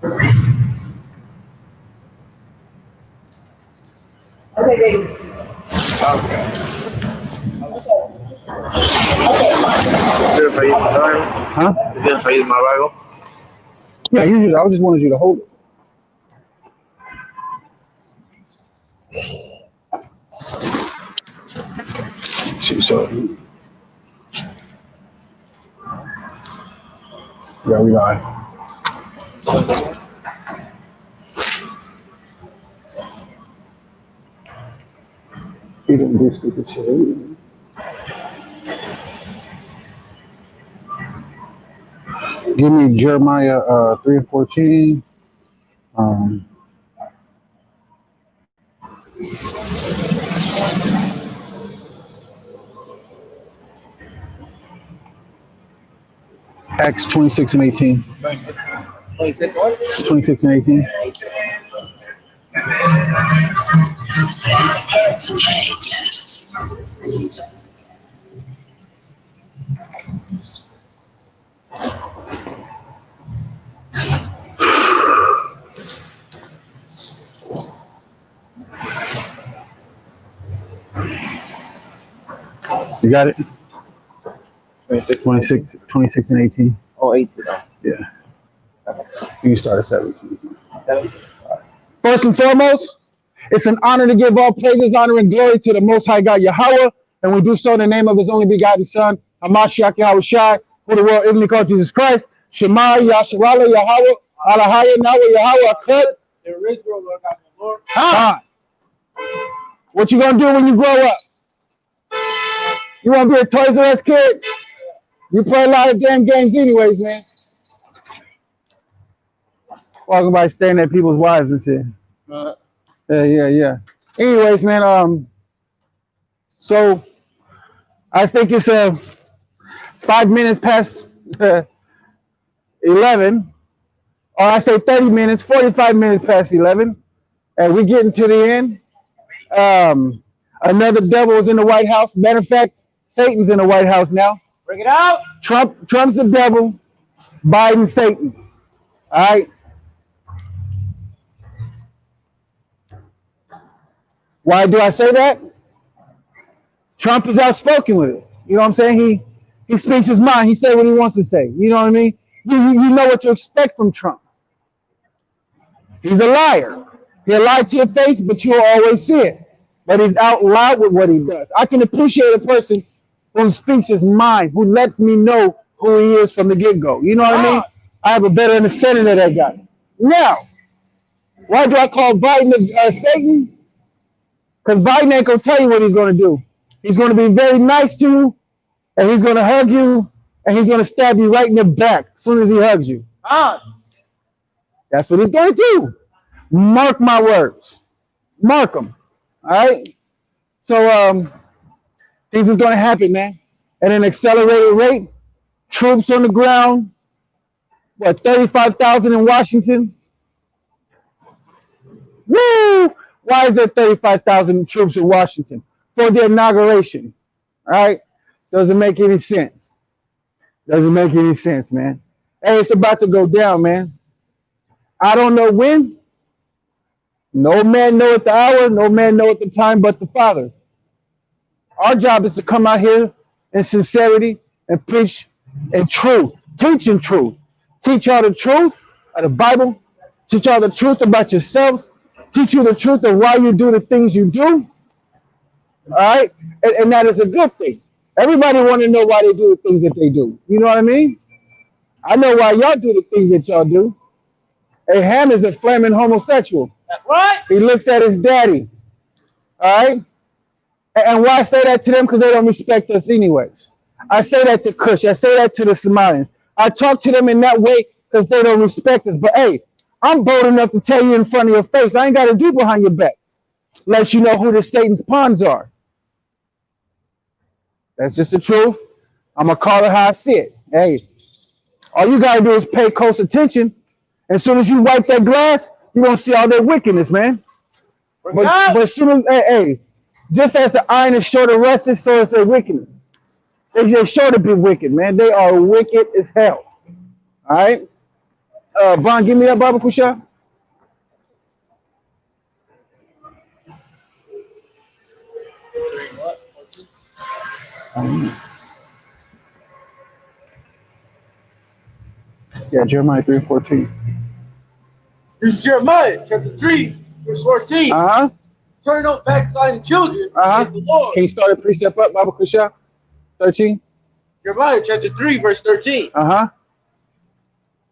Okay, baby. Okay. ¿Quieres pedir más algo? Huh? ¿Quieres pedir más algo? Yeah, usually I just wanted you to hold it. So, yeah, we live. He didn't do stupid shit. Give me Jeremiah 3 and 14. Um, Acts 26 and 18. 26 what? 26 and 18. You got it? 26 and 18. Oh, 18. Yeah. You can start at 17. 7. First and foremost, it's an honor to give all praises, honor, and glory to the Most High God Yahweh, and we do so in the name of His only begotten Son, Hamashiach Yahweh Shai, who the world ignorantly called Jesus Christ, Shema Yasharala Yahweh, Alahaya Nawa Yahweh Akut. The original Lord God, the Lord. God. What you gonna do when you grow up? You wanna be a Toys R Us kid? You play a lot of damn games anyways, man. Walking by staring at people's wives and shit. Yeah. Anyways, man, so I think it's 5 minutes past 11, or I say 30 minutes, 45 minutes past 11, and we're getting to the end. Another devil is in the White House. Matter of fact, Satan's in the White House now. Bring it out. Trump's the devil, Biden Satan. All right. Why do I say that? Trump is outspoken with it. You know what I'm saying? He speaks his mind. He says what he wants to say. You know what I mean? You know what to expect from Trump. He's a liar. He'll lie to your face, but you'll always see it. But he's out loud with what he does. I can appreciate a person who speaks his mind, who lets me know who he is from the get-go. You know what I mean? I have a better understanding of that guy. Now, why do I call Biden Satan? Because Biden ain't going to tell you what he's going to do. He's going to be very nice to you, and he's going to hug you, and he's going to stab you right in the back as soon as he hugs you. That's what he's going to do. Mark my words. Mark them. All right? So things is going to happen, man. At an accelerated rate. Troops on the ground. What, 35,000 in Washington? Woo! Why is there 35,000 troops in Washington? For the inauguration. All right? Doesn't make any sense. Doesn't make any sense, man. Hey, it's about to go down, man. I don't know when. No man knoweth the hour, no man knoweth the time but the Father. Our job is to come out here in sincerity and preach in truth. Teach in truth. Teach y'all the truth of the Bible. Teach y'all the truth about yourselves. Teach you the truth of why you do the things you do. All right? And that is a good thing. Everybody want to know why they do the things that they do. You know what I mean? I know why y'all do the things that y'all do. A Ham is a flaming homosexual. That's right. He looks at his daddy. All right? And why I say that to them? Because they don't respect us anyways. I say that to Kush. I say that to the Somalians. I talk to them in that way because they don't respect us. But hey, I'm bold enough to tell you in front of your face. I ain't got to do behind your back. Let you know who the Satan's pawns are. That's just the truth. I'm going to call it how I see it. Hey, all you got to do is pay close attention. As soon as you wipe that glass, you're going to see all their wickedness, man. But as soon as, hey, just as the iron is sure to rust it, so is their wickedness. They're sure to be wicked, man. They are wicked as hell. All right? Bron, give me that Baba Kusha. Yeah, Jeremiah 3:14. This is Jeremiah chapter 3, verse 14. Uh-huh. Turn up backsliding children, Uh-huh. saith the Lord. Can you start a precept up, Baba Kusha? 13. Jeremiah chapter 3, verse 13. Uh-huh.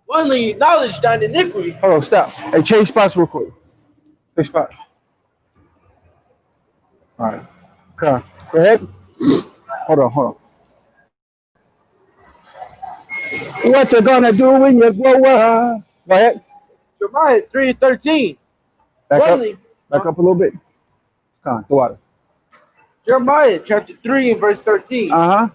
Only acknowledge thine iniquity. Hold on, stop. Hey, change spots real quick. Change spots. All right. Okay. Go ahead. Hold on. What you gonna do when you grow up? Go ahead. Jeremiah 3 and 13. Back up. Only, Back up a little bit. Come on, the water. Jeremiah chapter 3 and verse 13. Uh-huh.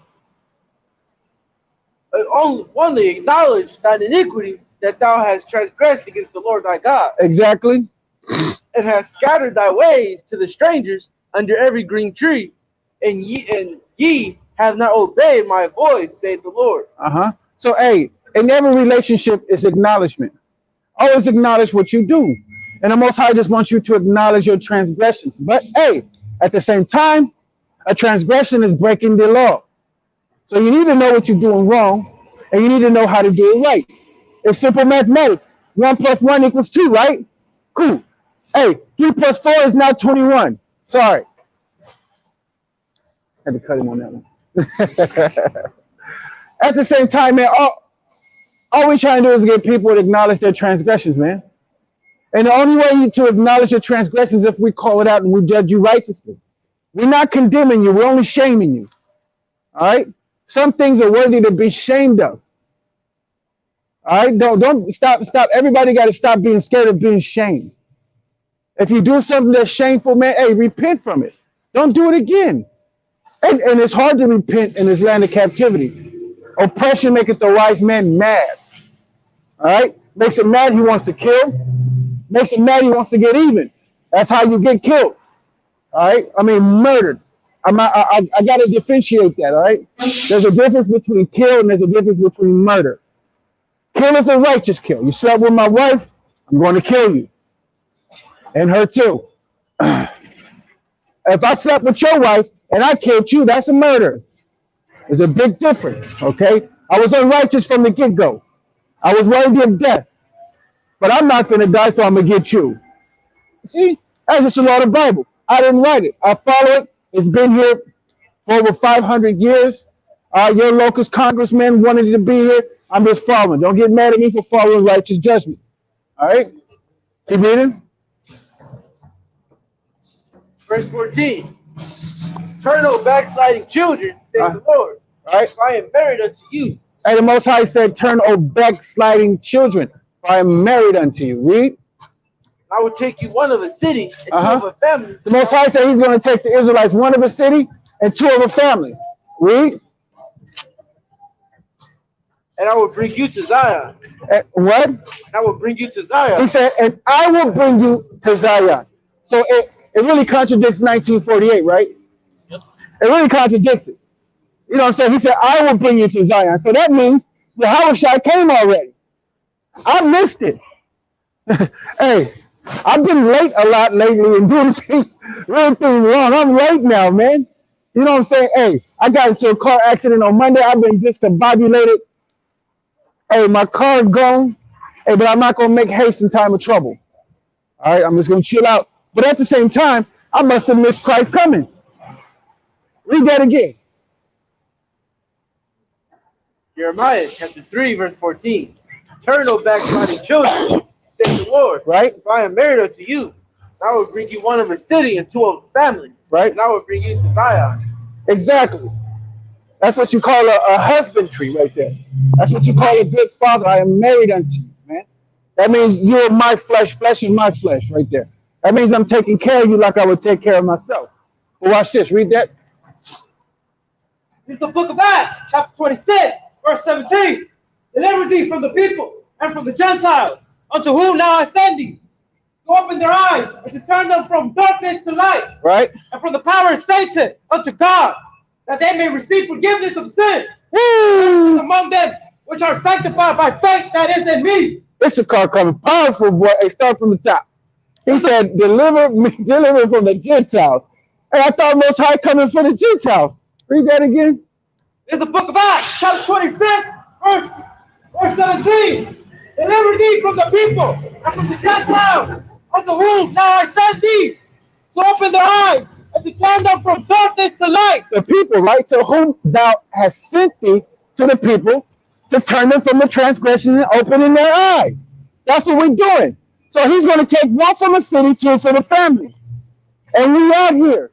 Only acknowledge thine iniquity, that thou hast transgressed against the Lord thy God, Exactly. and hast scattered thy ways to the strangers under every green tree, and ye have not obeyed my voice, saith the Lord. Uh-huh. So, hey, in every relationship is acknowledgement. Always acknowledge what you do. And the Most High just wants you to acknowledge your transgressions. But, hey, at the same time, a transgression is breaking the law. So you need to know what you're doing wrong, and you need to know how to do it right. It's simple mathematics. 1 + 1 = 2, right? Cool. Hey, 3 + 4 is now 21. Sorry. Had to cut him on that one. At the same time, man, all we trying to do is get people to acknowledge their transgressions, man. And the only way to acknowledge your transgressions is if we call it out and we judge you righteously. We're not condemning you. We're only shaming you. All right? Some things are worthy to be shamed of. All right? Don't stop. Everybody got to stop being scared of being shamed. If you do something that's shameful, man, hey, repent from it. Don't do it again. And it's hard to repent in this land of captivity. Oppression maketh the wise man mad. All right? Makes him mad, he wants to kill. Makes him mad, he wants to get even. That's how you get killed. All right? I mean, murdered. I got to differentiate that, all right? There's a difference between kill and there's a difference between murder. Kill is a righteous kill. You slept with my wife, I'm going to kill you. And her too. If I slept with your wife and I killed you, that's a murder. There's a big difference, okay? I was unrighteous from the get-go. I was worthy of death. But I'm not going to die, so I'm going to get you. See? That's just the law of the Bible. I didn't write it. I follow it. It's been here for over 500 years. Your locust congressman wanted to be here. I'm just following. Don't get mad at me for following righteous judgment. All right? Keep reading. Verse 14. Turn, O backsliding children, saith the Lord. All right? For I am married unto you. And the Most High said, turn, O backsliding children, for I am married unto you. Read. I will take you one of a city and two of a family. The Most High said he's going to take the Israelites one of a city and two of a family. Read. And I will bring you to Zion. What? And I will bring you to Zion. He said, and I will bring you to Zion. So it really contradicts 1948, right? Yep. It really contradicts it. You know what I'm saying? He said, I will bring you to Zion. So that means Yahushua came already. I missed it. Hey, I've been late a lot lately and doing things wrong. I'm late now, man. You know what I'm saying? Hey, I got into a car accident on Monday. I've been discombobulated. Hey, my car gone. Hey, but I'm not going to make haste in time of trouble. All right, I'm just going to chill out. But at the same time, I must have missed Christ coming. Read that again. Jeremiah chapter 3, verse 14. Turn, O backsliding children, saith the Lord. Right. For I am married unto you. I will bring you one of a city and two of a family. Right. And I will bring you to Zion. Exactly. That's what you call a husbandry right there. That's what you call a good father. I am married unto you, man. That means you're my flesh. Flesh is my flesh right there. That means I'm taking care of you like I would take care of myself. But watch this. Read that. This is the book of Acts, chapter 26, verse 17. Deliver thee from the people and from the Gentiles, unto whom now I send thee, to open their eyes and to turn them from darkness to light, Right. and from the power of Satan unto God, that they may receive forgiveness of sin Woo! among them which are sanctified by faith that is in me. Issachar coming, powerful boy. Hey, start from the top. He said, deliver me, deliver from the Gentiles. And I thought Most High coming for the Gentiles. Read that again. It's the book of Acts, chapter 26, verse 17. Deliver thee from the people and from the Gentiles, unto whom now I send thee, to open their eyes and to turn them from darkness to light. The people, right? To whom thou hast sent thee to the people to turn them from the transgression and opening their eyes. That's what we're doing. So he's going to take one from the city, two from the family. And we are here.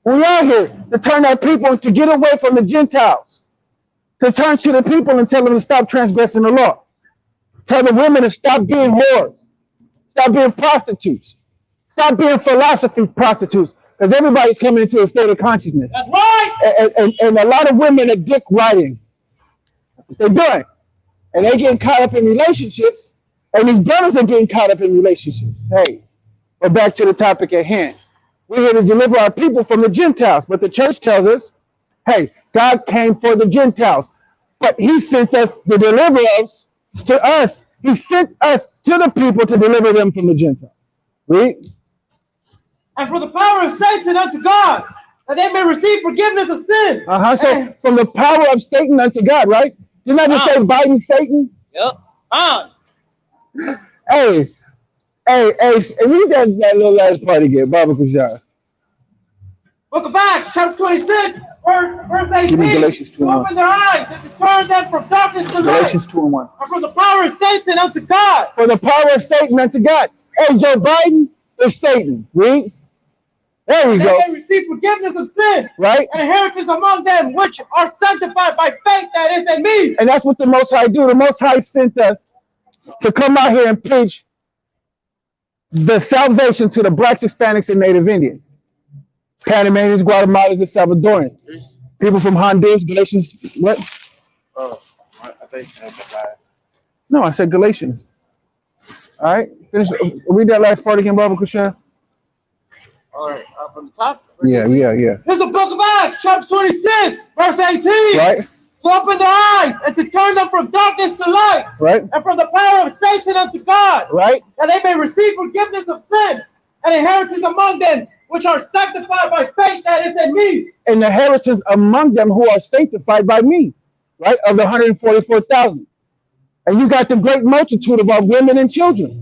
We are here to turn our people to get away from the Gentiles. To turn to the people and tell them to stop transgressing the law. Tell the women to stop being whores. Stop being prostitutes. Stop being philosophy prostitutes. Because everybody's coming into a state of consciousness. That's right. And a lot of women are dick riding. They're doing. And they getting caught up in relationships. And these brothers are getting caught up in relationships. Hey, but back to the topic at hand. We're here to deliver our people from the Gentiles. But the church tells us, hey, God came for the Gentiles. But he sent us to deliver us to us. He sent us to the people to deliver them from the Gentiles. Read. And for the power of Satan unto God, that they may receive forgiveness of sin. So from the power of Satan unto God, right? Didn't I just say Biden, Satan? Yep. Hey, read that little last part again, Baba Kushar. Book of Acts, chapter 26, verse 18. Give me Galatians 2:1. To open their eyes and to turn them from darkness to light. Galatians 2:1. And from the power of Satan unto God. For the power of Satan unto God. Hey, Joe Biden is Satan. Read. There we go. They may receive forgiveness of sin. Right? And inheritance among them which are sanctified by faith that is in me. And that's what the Most High do. The Most High sent us to come out here and preach the salvation to the blacks, Hispanics, and Native Indians. Panamanians, Guatemalans, and Salvadorans. People from Honduras, Galatians, what? Oh, I think No, I said Galatians. All right, finish. Read that last part again, Baba Kushan. All right, from the top. Yeah. This is the book of Acts, chapter 26, verse 18. Right. To open their eyes and to turn them from darkness to light. Right. And from the power of Satan unto God. Right. That they may receive forgiveness of sin and inheritance among them which are sanctified by faith that is in me. And the inheritance among them who are sanctified by me. Right. Of the 144,000. And you got the great multitude of our women and children.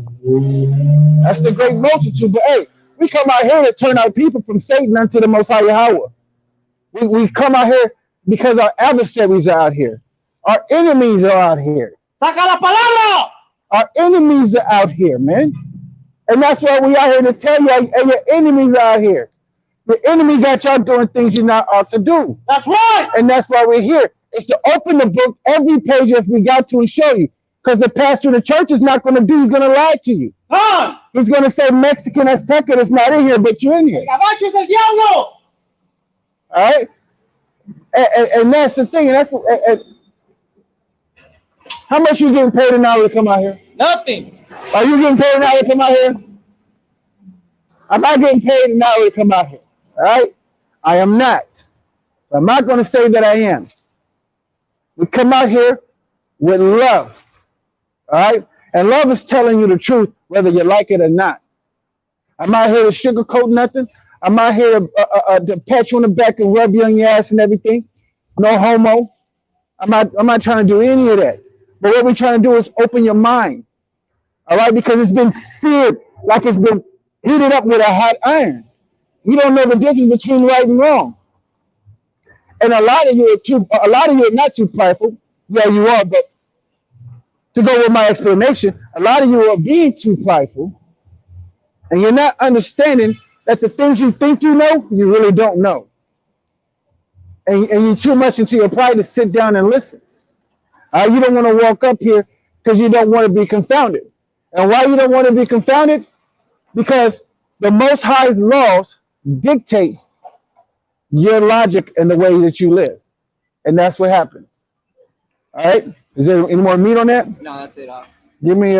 That's the great multitude. But hey, we come out here to turn our people from Satan unto the Most High Yahweh. We come out here because our adversaries are out here. Our enemies are out here. Saca la palabra! Our enemies are out here, man. And that's why we are here to tell you, hey, your enemies are out here. The enemy got y'all doing things you're not ought to do. That's right. And that's why we're here. It's to open the book, every page as we got to, and show you. Because the pastor of the church is not going to do, he's going to lie to you. He's going to say Mexican Azteca is not in here, but you're in here. Caballo es el diablo. All right? And that's the thing. And that's how much you getting paid an hour to come out here? Nothing. Are you getting paid an hour to come out here? I'm not getting paid an hour to come out here. All right? I am not. I'm not going to say that I am. We come out here with love. All right? And love is telling you the truth, whether you like it or not. I'm not here to sugarcoat nothing. I'm not here to pat you on the back and rub you on your ass and everything. No homo. I'm not trying to do any of that. But what we're trying to do is open your mind. All right? Because it's been seared like it's been heated up with a hot iron. You don't know the difference between right and wrong. And a lot of you are not too prideful. Yeah, you are, but to go with my explanation, a lot of you are being too prideful, and you're not understanding that the things you think you know, you really don't know. And you're too much into your pride to sit down and listen. You don't want to walk up here because you don't want to be confounded. And why you don't want to be confounded? Because the Most High's laws dictate your logic and the way that you live. And that's what happens. All right? Is there any more meat on that? No, that's it. Give me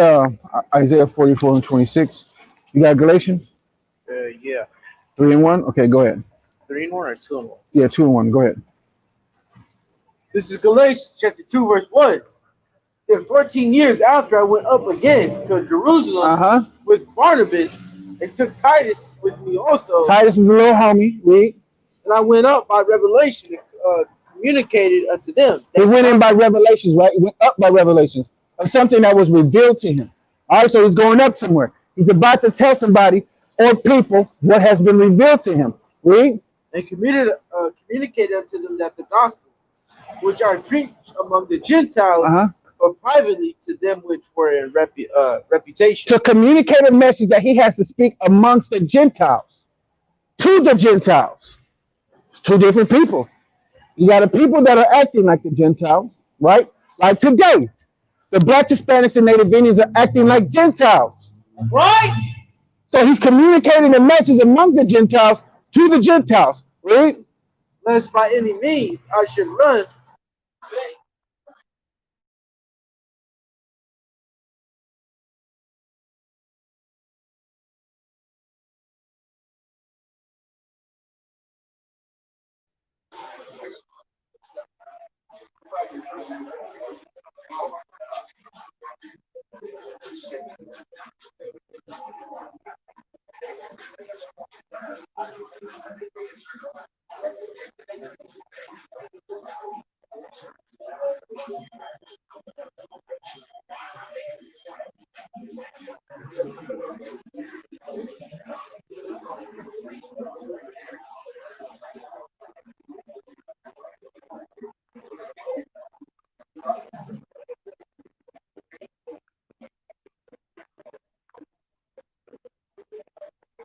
Isaiah 44 and 26. You got Galatians? Yeah. 3 and 1? Okay, go ahead. 3 and 1 or 2 and 1? Yeah, 2 and 1. Go ahead. This is Galatians chapter 2, verse 1. Then 14 years after, I went up again to Jerusalem with Barnabas and took Titus with me also. Titus was a little homie. Read. And I went up by revelation and communicated unto them. He went in by revelations, right? He went up by revelations of something that was revealed to him. All right, so he's going up somewhere. He's about to tell somebody or people what has been revealed to him. Read. And communicated unto them that the gospel, which I preach among the Gentiles, or privately to them which were in reputation. To communicate a message that he has to speak amongst the Gentiles, to the Gentiles. It's two different people. You got a people that are acting like the Gentiles, right? Like today, the Black, Hispanics, and Native Indians are acting like Gentiles, Right? so he's communicating a message among the Gentiles to the Gentiles, right? Lest by any means I should run.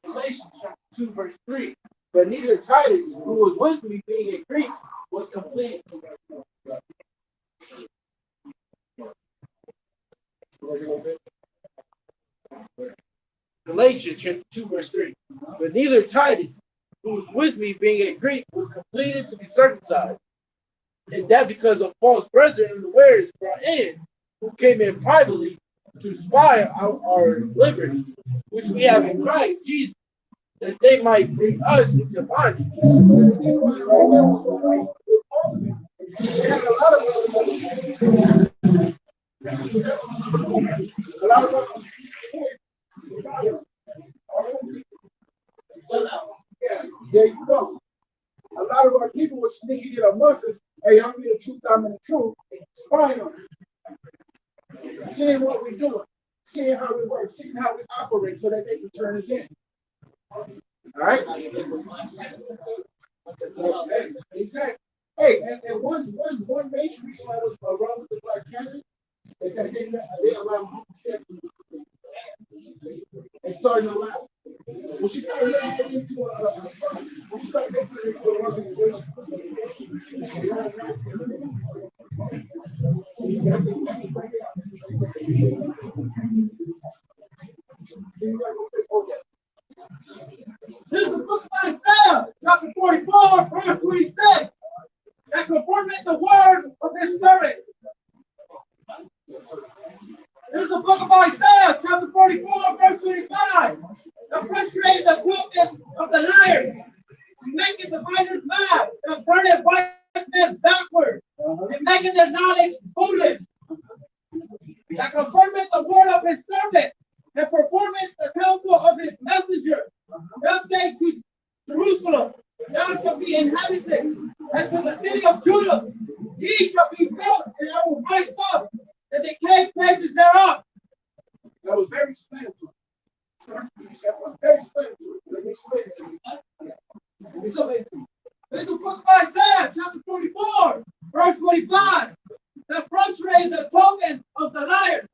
Galatians chapter 2, verse 3. But neither Titus, who was with me being a Greek, was complete. Galatians chapter 2, verse 3. But neither Titus, who was with me being a Greek, was completed to be circumcised. And that because of false brethren unawares brought in, who came in privately to spy out our liberty, which we have in Christ Jesus, that they might bring us into bondage. Yeah, there you go. A lot of our people were sneaking in amongst us. Hey, I'm in the truth, I'm in the truth. Spying on it. Seeing what we're doing, seeing how we work, seeing how we operate so that they can turn us in. All right? Exactly. Hey, and one major reason I was wrong with the Black Panther is that they allow homosexuals and starting to allow. When she started making it into an organization, This is the book of Isaiah, chapter 44, verse 26. That conformeth the word of his servant. This is the book of Isaiah, chapter 44, verse 25. That frustrated the token of the liars, making the miners mad, that turneth wise men backward, and making their knowledge foolish. That confirmeth the word of his servant, and performeth the counsel of his messenger. Thus say to Jerusalem, thou shalt be inhabited, and to the city of Judah, ye shall be built, and I will rise up, and the cave places thereof. that was very explanatory. Very explanatory. Let me explain it to you. This is the book of Isaiah, chapter 44, verse 25. That frustrated the tokens of the liars.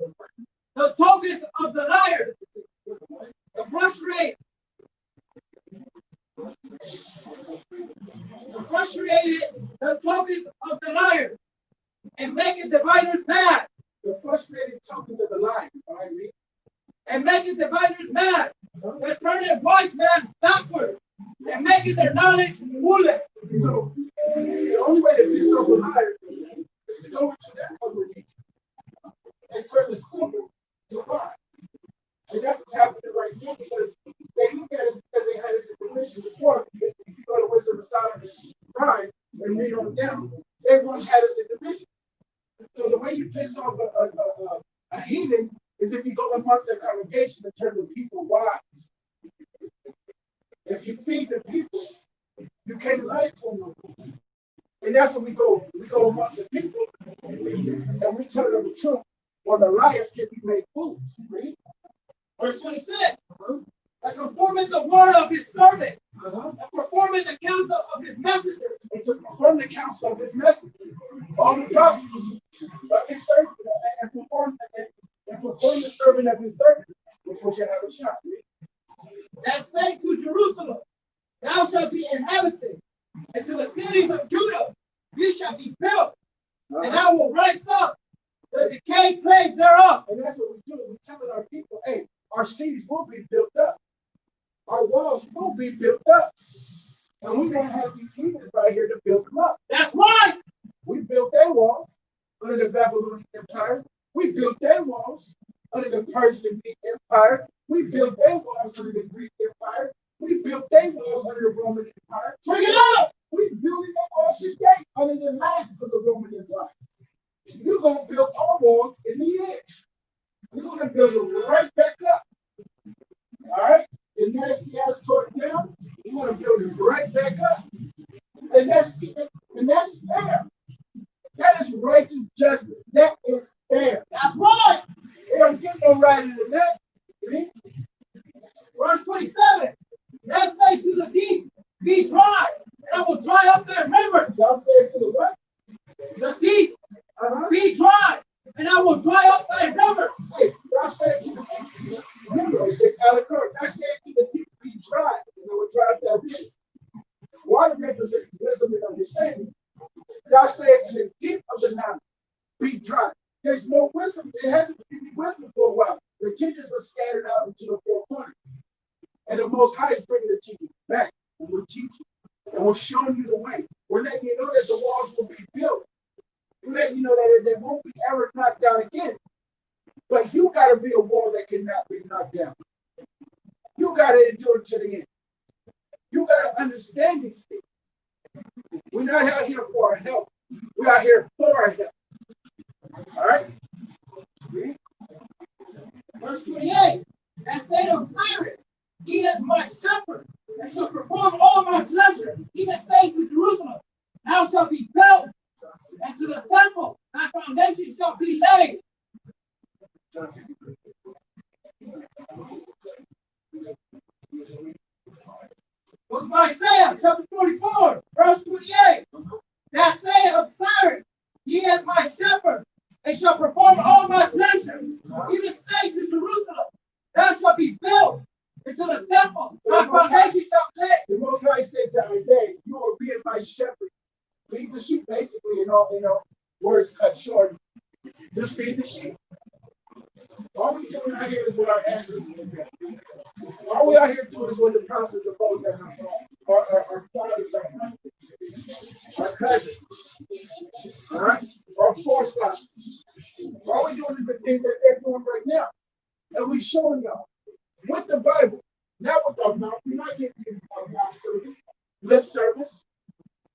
The tokens of the liars. The frustrated the tokens of the liars. And making dividers mad. The frustrated tokens of the liars. All right, read. And making dividers mad. That turneth wise men backward. And making their knowledge foolish. So the only way to piss off a liar is to go into that congregation and turn the simple to lie. And that's what's happening right here because they look at us because they had us in division before. If you go to Wisdom of Solomon Pride and read on down, everyone had us in division. So the way you piss off a heathen is if you go amongst the congregation and turn the people wise. If you feed the people, you can't lie to them. And that's when we go amongst the people and we tell them the truth. Or the liars can be made fools. Right? Verse 26. And performing the word of his servant, and performing the counsel of his messengers. And to perform the counsel of his message. All the prophets of his servant and perform the servant of his servant. Which you have a shot. That say to Jerusalem, thou shalt be inhabited, and to the cities of Judah, ye shall be built, and I will rise up the decayed place thereof. And that's what we do. We're telling our people, hey, our cities will be built up. Our walls will be built up. And we're going to have these heathens right here to build them up. That's right. We built their walls under the Babylonian Empire. We built their walls under the Persian Empire. We built their walls under the Greek Empire. We built their walls under the Roman Empire. Bring it up. We're building them walls today under the last of the Roman Empire. You're going to build our walls in the end. You're going to build them right back up. All right? The nasty ass tore it down. You're going to build it right back up. And that's fair. That is righteous judgment. That is fair. That's right. They don't get no righter than that. Verse 27. That say to the deep, be dry, and I will dry up their rivers. Y'all say it to the what? The deep, be dry, and I will dry up thy rivers. Hey, y'all say it to the deep. I say it to the deep, be dry, and I will dry up that river. Water represents wisdom and understanding. Y'all say it to the deep of the Nile, be dry. There's no wisdom. It hasn't been any wisdom for a while. The teachers are scattered out into the four corners. And the Most High is bringing the teachers back. And we're teaching. And we're showing you the way. We're letting you know that the walls will be built. We're letting you know that they won't be ever knocked down again. But you got to be a wall that cannot be knocked down. You got to endure to the end. You got to understand these things. We're not out here for our help. We're out here for our help. All right? Verse 28. That say to Cyrus, he is my shepherd, and shall perform all my pleasure. Even say to Jerusalem, thou shalt be built, and to the temple, thy foundation shall be laid. Book of Isaiah, chapter 44, verse 28. That say of Cyrus, he is my shepherd, and shall perform all my pleasure. Even say to Jerusalem, thou shalt be built, into the temple, my foundation shall be laid. The Most High said to Isaiah, you are being my shepherd. Feed the sheep, basically, in all words cut short. Just feed the sheep. All we doing out here is what our ancestors did. All we out here doing is what the prophets of both our fathers, our cousins, all right, our forefathers. All we doing is the things that they're doing right now. And we showing y'all with the Bible, not with our mouth. We're not giving you mouth service, lip service.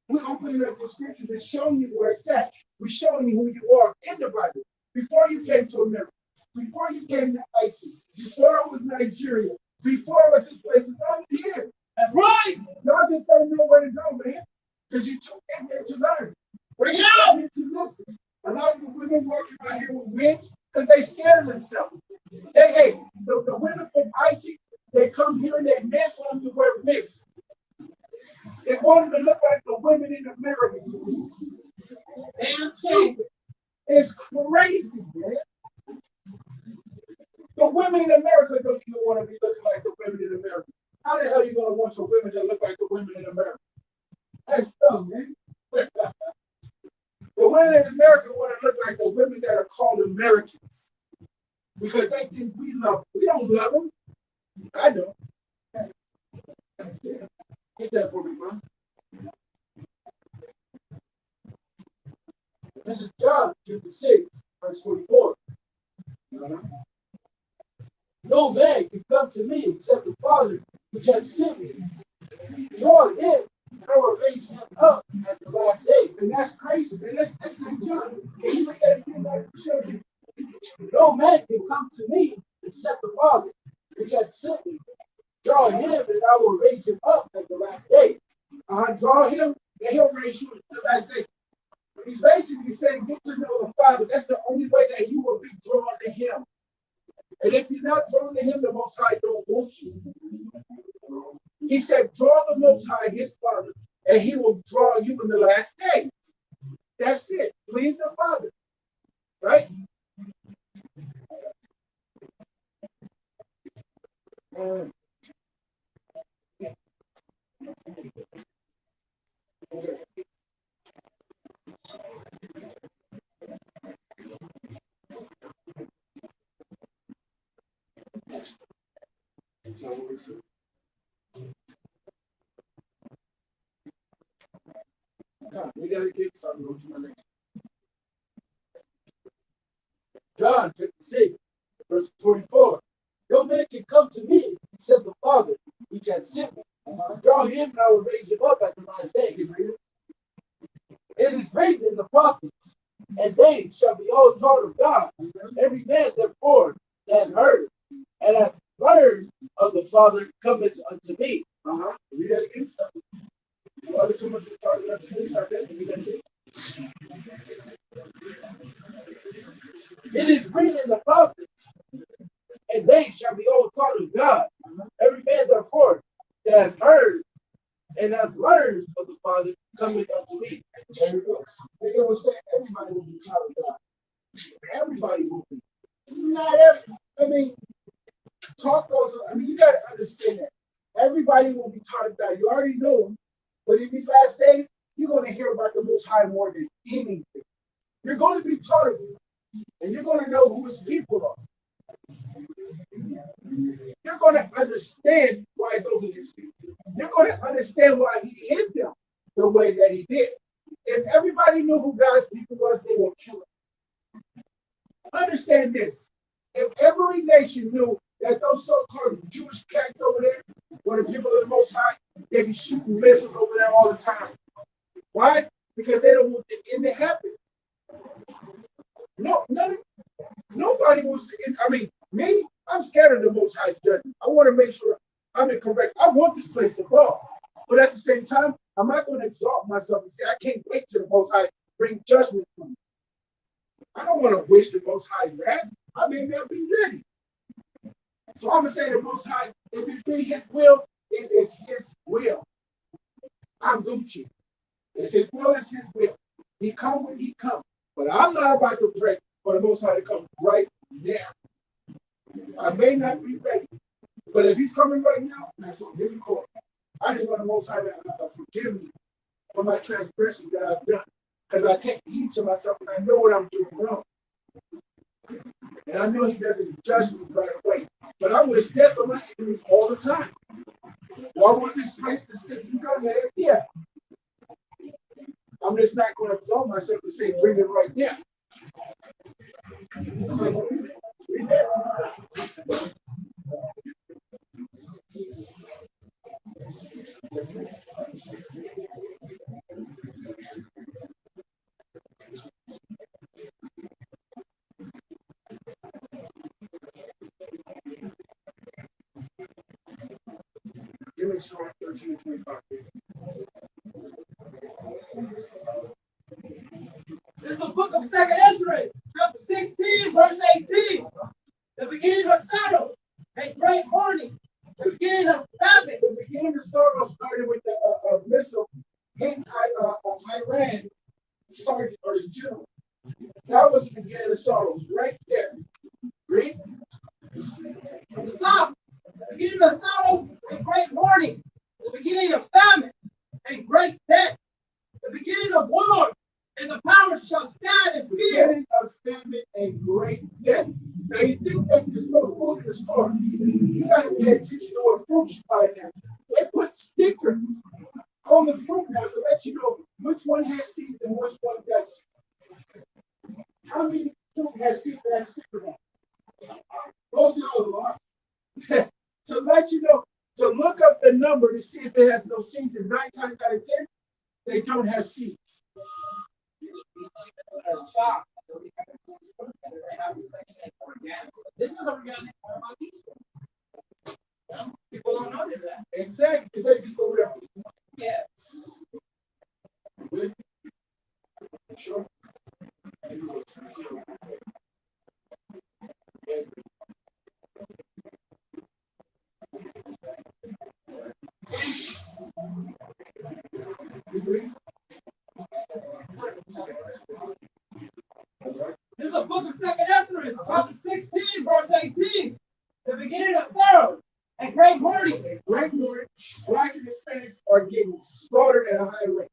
We're opening up the scriptures and showing you where it's at. We're showing you who you are in the Bible. Before you came to America, before you came to Icy, before it was Nigeria, before it was this place, it's all here. That's right. Y'all just don't know where to go, man. Because you're too ignorant to learn. Bring it out. To listen. A lot of the women working out here with wigs because they scared themselves. Hey, the women from IT, they come here and they men want them to wear wigs. They want them to look like the women in the mirror. Damn shame. It's crazy, man. The women in America don't even want to be looking like the women in America. How the hell are you going to want some women that look like the women in America? That's dumb, man. The women in America want to look like the women that are called Americans. Because they think we love them. We don't love them. I know. Get that for me, bro. This is John chapter 6, verse 44. No man can come to me except the Father which hath sent me. Draw him, I will raise him up at the last day. And that's crazy, man. That's St. John. And you look at it again like children. No man can come to me except the Father, which hath sent me. Draw him, and I will raise him up at the last day. Draw him, and he'll raise you at the last day. He's basically saying, get to know the Father. That's the only way that you will be drawn to him. And if you're not drawn to him, the Most High don't want you. He said, draw the Most High, his Father, and he will draw you in the last days. That's it. Please the Father. Right? We gotta get something. Go to my next. John chapter 6, verse 44. No man can come to me except the Father, which hath sent me. Draw him, and I will raise him up at the last day. It is written in the prophets, and they shall be all taught of God. Every man, therefore, that heard and hath learned of the Father cometh unto me. Read that again. The other come unto the Father unto me. Start that. Read that again. It is written in the prophets, and they shall be all taught of God. Every man, therefore, that hath heard and hath learned of the Father cometh unto me. There we go. It was saying everybody will be taught of God. Everybody will be. Not every. I mean, talk goes. I mean, you got to understand that everybody will be taught of God. You already know him, but in these last days, you're going to hear about the Most High more than anything. You're going to be taught of him, and you're going to know who his people are. You're going to understand why those are his people. You're going to understand why he hid them the way that he did. If everybody knew who God's people was, they would kill him. Understand this. If every nation knew that those so-called Jewish cats over there were the people of the Most High, they'd be shooting missiles over there all the time. Why? Because they don't want the end to happen. No, nobody wants to end. I mean, me, I'm scared of the Most High's judgment. I want to make sure I'm incorrect. I want this place to fall. But at the same time, I'm not going to exalt myself and say, I can't wait till the Most High bring judgment from me. I don't want to wish the Most High's wrath. I mean, I'll be ready. So I'm going to say the Most High, if it be his will, it is his will. I'm Gucci. It's his will, it's his will. He come when he comes. But I'm not about to pray for the Most High to come right now. I may not be ready. But if he's coming right now, that's on his court. I just want the Most High to forgive me for my transgression that I've done. Because I take heed to myself and I know what I'm doing wrong. And I know he doesn't judge me right away. But I wish death on my enemies all the time. Do I want this place to system go ahead? Yeah. I'm just not going to exalt myself and say, bring it right there. Give me Psalm 13 and 25. This is the book of 2nd Ezra, chapter 16, verse 18. The beginning of sorrow and great mourning. The beginning of famine. The beginning of sorrow started with the missile hit Iran sergeant or his general. That was the beginning of sorrow, right there. Read. From the top, the beginning of sorrow and great mourning. The beginning of famine and great death. The beginning of war, and the powers shall stand in The fear. beginning of famine and great death. Now you think that there's no food in the store. You got to pay attention to what fruit you buy now. They put stickers on the fruit now to let you know which one has seeds and which one doesn't. How many fruit has seeds that have stickers on? Most of them are. To let you know to look up the number to see if it has no seeds, and 9 times out of 10, they don't have seeds. This is organic. What about these? People don't notice that. Exactly, because they just go there. Yeah. Sure. This is the book of Second Ezra, chapter 16, verse 18. The beginning of Pharaoh and great mourning. Great Lord, blacks and Hispanics are getting slaughtered at a high rate.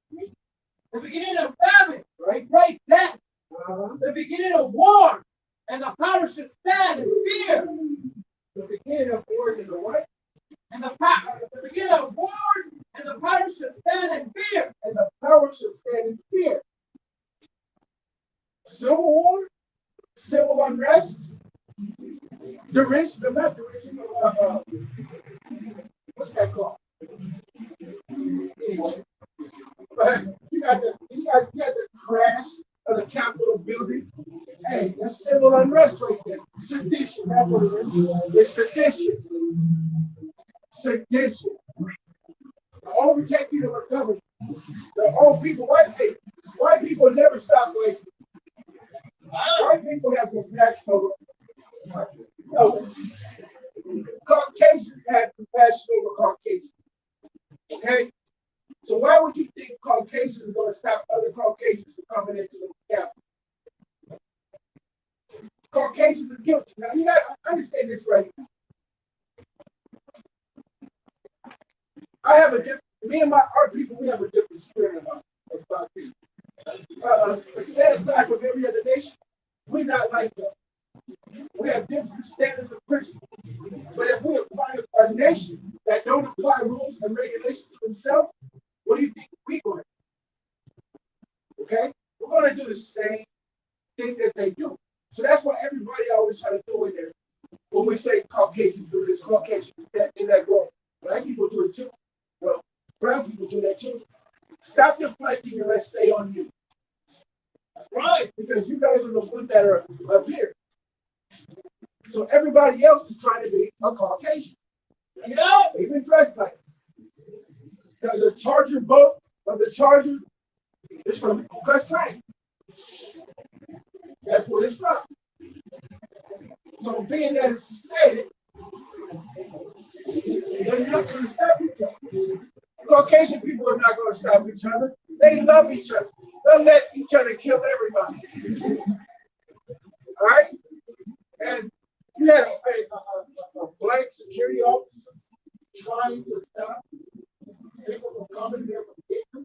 The beginning of famine, right? Great death. The beginning of war, and the power should stand in fear. The beginning of wars and the what? And the beginning of wars, and the power should stand in fear. And the power should stand in fear. Civil war, civil unrest, what's that called? Anyway, but you got the crash of the Capitol building. Hey, that's civil unrest right there. Sedition, that's what it is. It's sedition. Sedition. The overtaking of a government. The old people, white people never stop waiting. White people have compassion over. No. Caucasians have compassion over Caucasians. Okay? So why would you think Caucasians are going to stop other Caucasians from coming into the Capitol? Caucasians are guilty. Now you got to understand this right here. Me and our people, we have a different spirit about this. Set aside from every other nation, we're not like them. We have different standards of principles. But if we apply a nation that don't apply rules and regulations to themselves, what do you think we're going to do? Okay? We're going to do the same thing that they do. So that's why everybody always try to throw in there. When we say Caucasians do this, Caucasians do that, in that growth. Black people do it too. Well, brown people do that too. Stop deflecting and let's stay on you. That's right, because you guys are the ones that are up here. So everybody else is trying to be a Caucasian. You know, even dressed like it. The Charger boat of the Chargers is from Gus Clank. That's what it's from. So being that it's stated, they're not going to stop each other. Caucasian people are not going to stop each other. They love each other. They'll let each other kill everybody. All right? And you had a black security officer trying to stop people from coming here from Vietnam.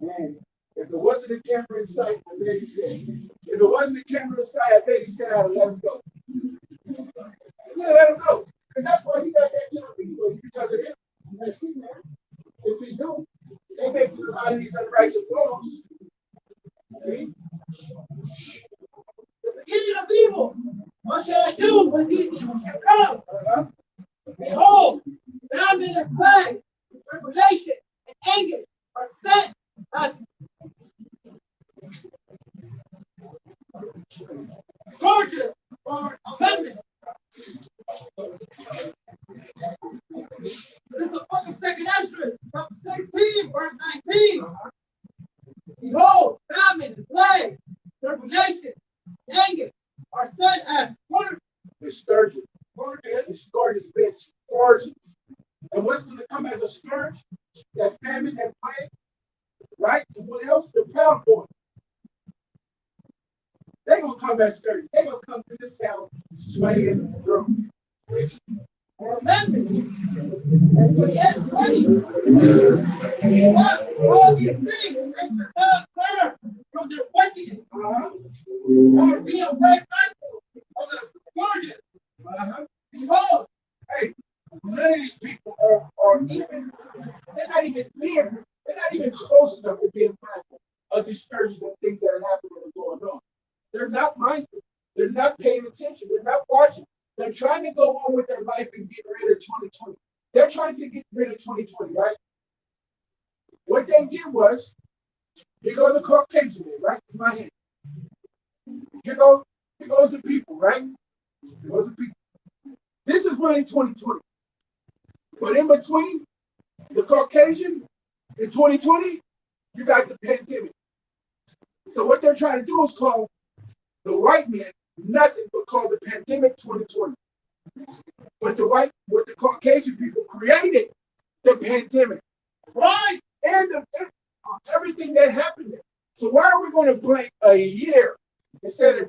Man, if there wasn't a camera in sight, I bet he said, if there wasn't a camera in sight, I bet he said I'd let him go. Yeah, let him go. Because that's why he got that to the people, because of him. I see that. If he don't, they make a lot of these unrighteous laws. See? The beginning of evil. What shall I do when these evils shall come? Behold, famine and plague, tribulation and anger are set us. Scourges or amendment. This is the book of Second Ezra, chapter 16, verse 19. Behold, famine and plague, tribulation, and anger are set as scourges. The scourges. The scourges, been scourges. And what's going to come as a scourge? That famine, that plague, right? And what else? The pound boy. They're going to come as scourges. They're going to come to this town swaying through. Remember, and forget money. All these things they should not turn from their wickedness, or be a great mindful of the scourges. Behold, Hey, none of these people are even, they're not even near, they're not even close enough to being mindful of these scourges and things that are happening and going on. They're not mindful. They're not paying attention. They're not watching. They're trying to go on with their life and get rid of 2020. they're trying to get rid of 2020, right? What they did was, here goes the Caucasian, right? It's my hand. Here goes the people, right? Here goes the people. This is really 2020. But in between the Caucasian and 2020, you got the pandemic. So what they're trying to do is call the white man nothing but call the pandemic 2020. But what the Caucasian people created the pandemic, right? And everything that happened there. So why are we going to blame a year instead of,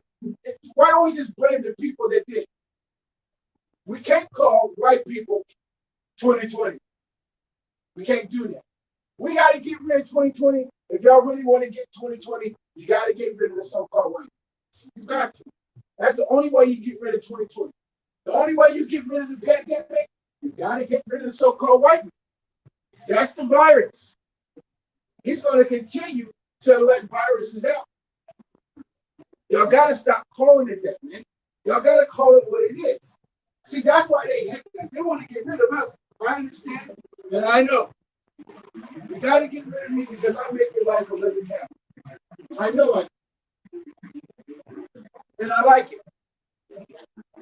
why don't we just blame the people that did it? We can't call white people 2020. We can't do that. We got to get rid of 2020. If y'all really want to get 2020, you got to get rid of the so-called white. You got to. That's the only way you get rid of 2020. The only way you get rid of the pandemic, you got to get rid of the so-called white man. That's the virus. He's going to continue to let viruses out. Y'all got to stop calling it that, man. Y'all got to call it what it is. See, that's why they hate us. They want to get rid of us. I understand, and I know. You got to get rid of me because I make your life a living hell. I know I do. And I like it.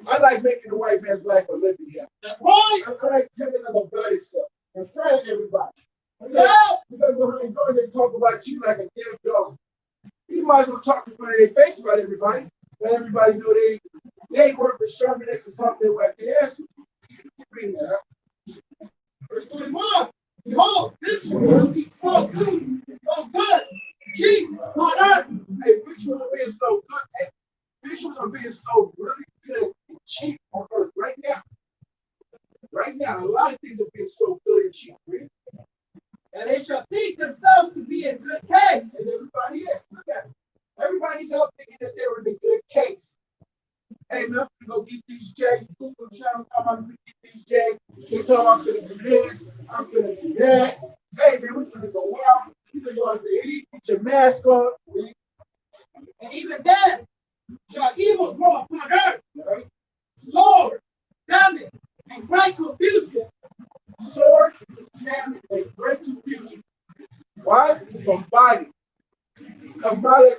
I like making the white man's life a living hell. That's right. I like telling them about himself in front of everybody. Yeah. Because behind doors they talk about you like a damn dog. You might as well talk in front of their face about everybody. Let everybody know they ain't worth the Sherman X or something they whack their ass. Read that. Verse 21. Behold, victuals will be so good, cheap on earth. Hey, victuals are being so good. Hey, victuals are being so really good and cheap on earth right now. Right now, a lot of things are being so good and cheap, right? And they shall think themselves to be in good case. And everybody is. Look at it. Everybody's out thinking that they're in a good case. Hey, man, I'm gonna go get these J's. Google channel, I'm gonna get these J's. They tell I'm gonna do this, I'm gonna do that. Hey, man, we're gonna go wild. You can go out to eat, get your mask on. And even then, shall evil grow upon earth, right? Sword, famine, and great confusion. Sword, famine, and great confusion. Why? From body. Kamala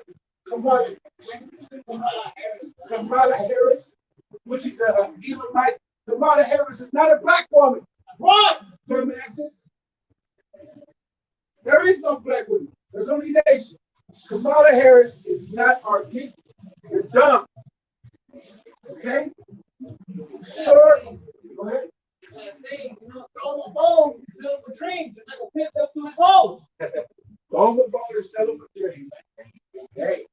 Harris, which is an Elamite. Kamala Harris is not a black woman. What? Dumbasses. There is no black woman. There's only nation. Kamala Harris is not our people. You're dumb. Okay? Sword. Go ahead. Throw a bone, sell him a dream, just like a pimp does to his hoes. Throw him a bone and sell him a dream. Hey,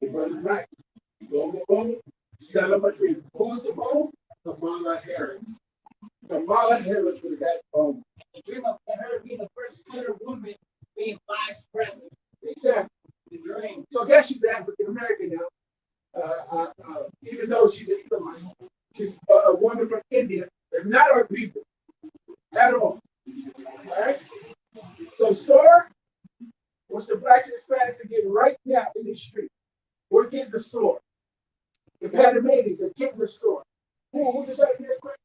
right. Throw him a bone, sell him a dream. Who's the bone? Kamala Harris. Kamala Harris was that bone. The dream of her being the first colored woman being vice president. Exactly. The dream. So I guess she's African American now. Even though she's an Elamite. She's a woman from India. They're not our people at all. All right? So, sword, which the blacks and Hispanics are getting right now in the street. We're getting the sword. The Panamanians are getting the sword. Who decided to get quick?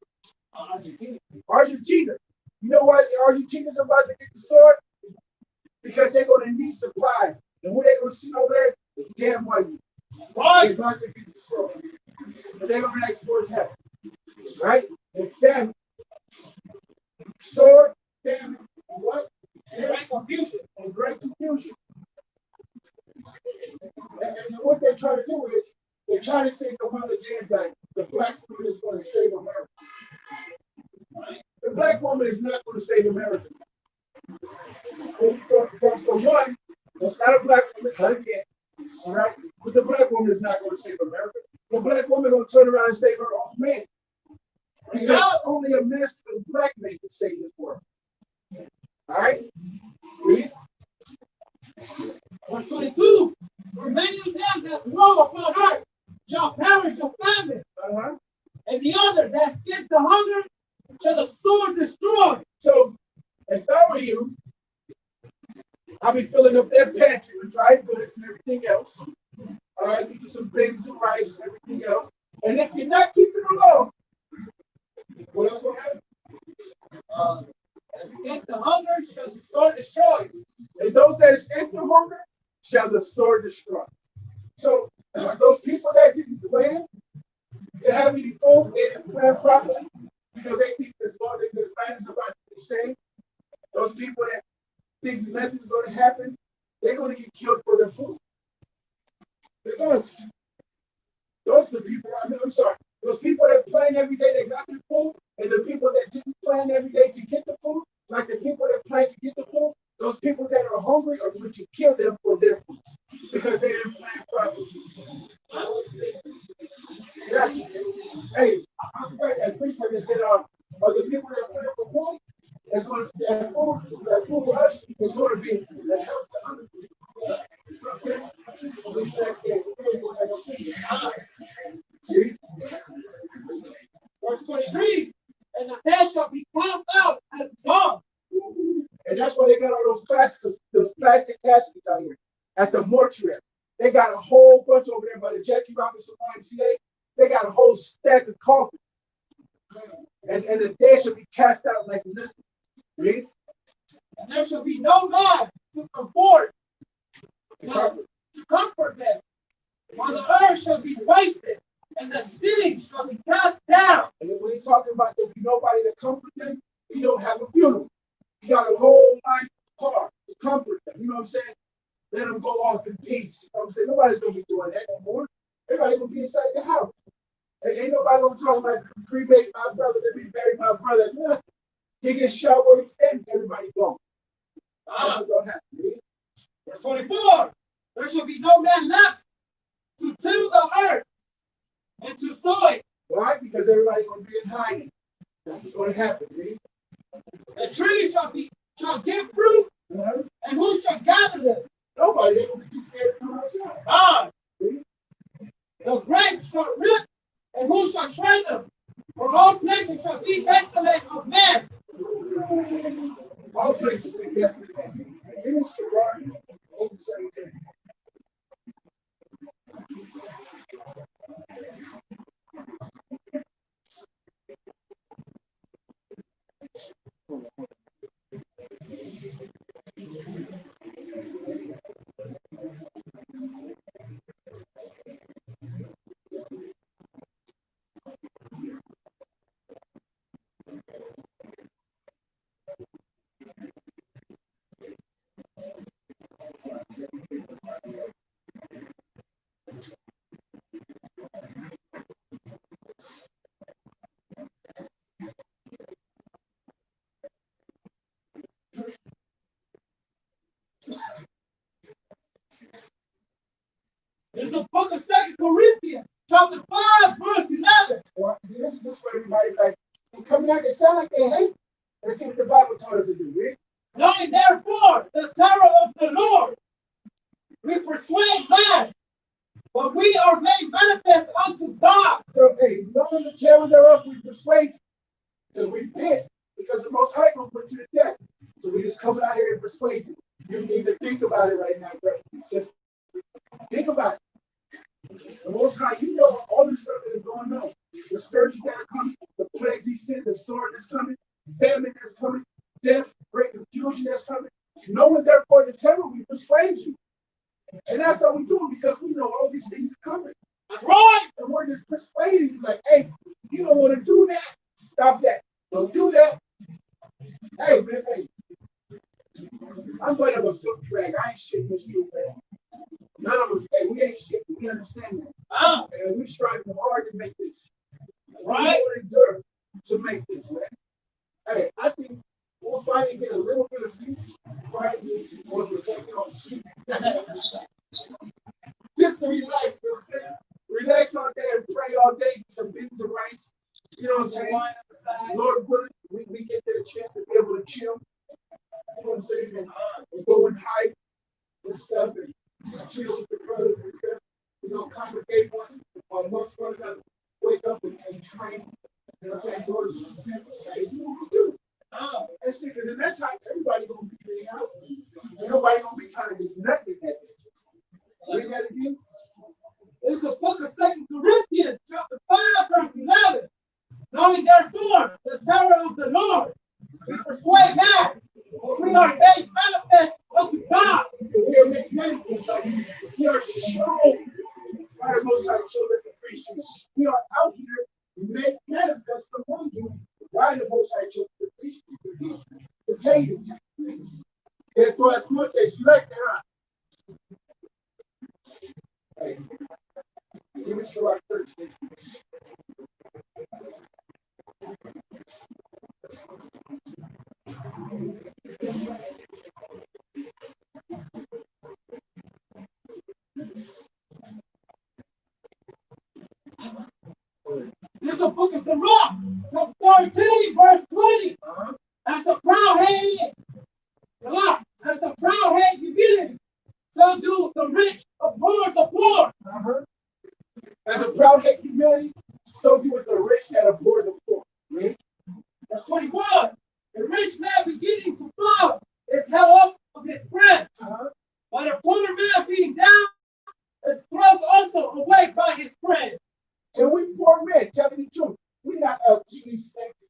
Argentina. Argentina. You know why the Argentinians are about to get the sword? Because they're going to need supplies. And who they're going to see over there? The damn white people. They're about to get the sword. But they're going to make sure it's happening. Right? And famine. Sword, famine, and what? And great confusion. And great confusion. And what they're trying to do is, they're trying to say to one of the James like, the black woman is going to save America. The black woman is not going to save America. For one, that's not a black woman, cut again. All right? But the black woman is not going to save America. The black woman is going to turn around and save her own man. Because only a masculine black man can save this world. All right? Read. Verse 22. For many of them that dwell upon earth shall perish of famine. And the other that escape the hunger shall the sword destroy. So, if I were you, I'll be filling up their pantry with dry goods and everything else. All right, get you some beans and rice and everything else. And if you're not keeping the law, what else will happen? Escape the hunger shall the sword destroy. And those that escape the hunger shall the sword destroy. So those people that didn't plan to have any food, they didn't plan properly because they think this land is about to be saved. Those people that think nothing's going to happen, they're going to get killed for their food. They're going to. Those are the people, I'm sorry, those people that plan every day, they got their food, and the people that didn't plan every day to get the food, like the people that plan to get the food, those people that are hungry are going to kill them for their food because they didn't plan properly. Yeah. Hey, I'm afraid that preacher that said, are the people that put up a food, it's going to, that food for us is going to be the help to other people. Verse 23, and the dead shall be cast out as dung. And that's why they got all those plastic caskets out here at the mortuary. They got a whole bunch over there by the Jackie Robinson YMCA. They got a whole stack of coffee. And the dead shall be cast out like nothing. Read. And there shall be no man to comfort them, while the earth shall be wasted, and the city shall be cast down. And when he's talking about there be nobody to comfort them, he don't have a funeral. He got a whole line car to comfort them. You know what I'm saying? Let them go off in peace. You know what I'm saying? Nobody's gonna be doing that no more. Everybody gonna be inside the house. And ain't nobody gonna talk about cremate my brother, let me bury my brother. Nah. He gets shot where he's standing, everybody gone. That's what's gonna happen. Verse 24, there shall be no man left to till the earth and to sow it. Why? Because everybody gonna be in hiding. That's what's gonna happen. Read. The trees shall give fruit, and who shall gather them? Nobody. They're gonna be too scared to come outside. God. The grapes shall rip, and who shall trade them? For all places shall be desolate of men. All places will be desolate. Give me a cigar. Open 17. It's the book of 2 Corinthians, chapter 5, verse 11. Well, this is where everybody like they coming out, they sound like they hate. Let's see what the Bible told us to do, right? Knowing therefore the terror of the Lord, we persuade man, but we are made manifest unto God. So, hey, knowing the terror thereof, we persuade you to repent because the Most High gonna put you to death. So we just coming out here and persuade you. You need to think about it right now, bro. Just think about it. The Most High, you know all the stuff that is going on. The scourges that are coming, the plagues he sent, the sword that's coming, famine that's coming, death, great confusion that's coming. Knowing therefore the terror, we persuade you. And that's how we do it because we know all these things are coming. That's right. And we're just persuading you like, hey, you don't want to do that. Stop that. Don't do that. Hey, man, hey. I'm going to have a filthy rag. I ain't shit in this truth, man. None of us, hey, we ain't shit. We understand that. And we're striving hard to make this. Right. We endure to make this, man. Hey, I think we'll finally get a little bit of peace, right? Once we're taking on the streets. Just to relax, you know what I'm saying? Relax all day and pray all day, eat some beans and rice. You know what I'm saying? Lord willing, we get there a chance to be able to chill. You know what I'm saying? And go and hike and stuff and just chill with the brothers and stuff. You know, congregate once amongst one another. Wake up and train. You know what I'm saying? Go to some temple. Hey, do what you do. That's it, because in that time, everybody gonna be being out. Ain't nobody gonna be trying to do nothing at that. Read that again. It's the book of 2 Corinthians, chapter 5, verse 11. Knowing therefore the terror of the Lord, We persuade man, but we are made manifest unto God. We are made manifest. We are shown by the Most High children of priests. We are out here made manifest among you by the Most High children of priests. Potatoes. Esto es muy selected. Give me Sirach 13. This is the book of Sirach, chapter 13, verse 20. As the proud-headed, as the proud-headed humility, so do the rich abhor the poor. As a proud head humility, so do with the rich that abhor the poor. Right? Verse 21. The rich man beginning to fall is held up of his friend, but a poor man being down is thrust also away by his friend. And we poor men, telling the truth, we're not TV snakes,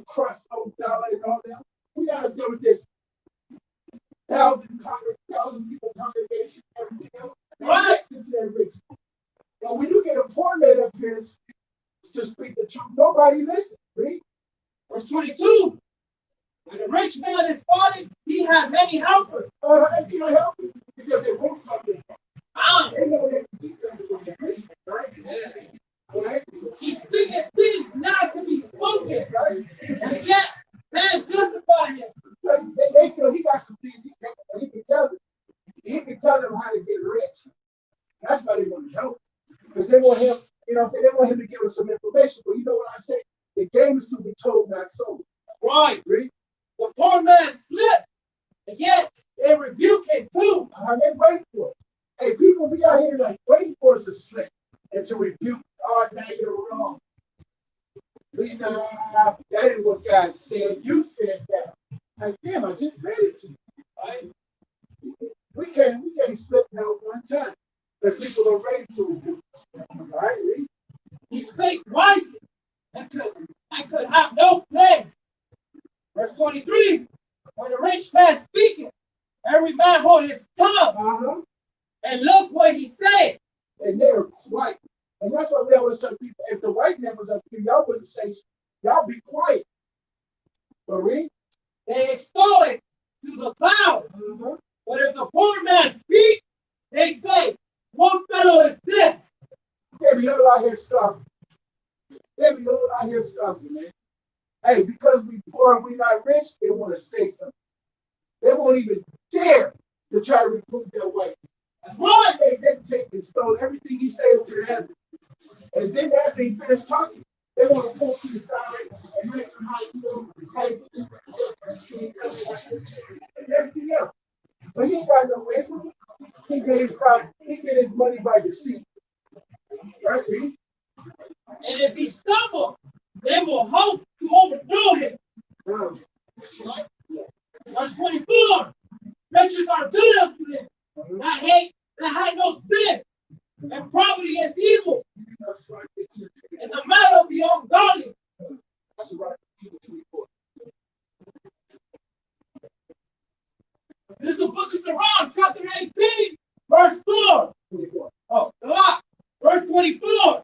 crust, no dollar, and all that. We got to deal with this 1,000 people congregation, everything else. Right. To their rich. But when you get a poor man up here to speak the truth, nobody listens. Read. Verse 22. When the rich man is fallen, he had many helpers. And can I help you? Because they want something. They know they can get something from the rich man, right? Right? He speaketh things not to be spoken, right? And yet man justify him. Because they feel he got some things he can tell them. He can tell them how to get rich. That's why they want to help. Because they want him, they want him to give them some information. But you know what I say? The game is to be told, not sold. Right. Read. The poor man slipped, and yet they rebuke him too. They wait for it. Hey, people be out here like waiting for us to slip and to rebuke. Oh, now you're wrong. That ain't what God said. You said that. Like, damn, I just read it to you. Right? We can't slip now one time. Because people are ready to rebuke. All right, read. He spake wisely and could have no blame. Verse 23. When the rich man speaketh, every man hold his tongue. And look what he said. And they're quiet. And that's why we always tell people, if the white man was up here, y'all wouldn't say, y'all be quiet. But read. They extol it to the cloud. But if the poor man speak, they say, what fellow is this? They be all out here scoffing. Man. Hey, because we poor and we not rich, they want to say something. They won't even dare to try to reprove their white man. Why? They take and stole everything he said to them. And then after he finished talking, they want to pull to the side and make some high and everything else. But he ain't got no wisdom. He get his money by deceit. Right? And if he stumble, they will hope to overthrow him. Right? Verse 24. Riches are good unto them. That hate no sin. And poverty is evil. And the matter be ungodly. That's right. 24. This is the book of Sirach, chapter 18, verse 4. 24. Sirach, verse 24.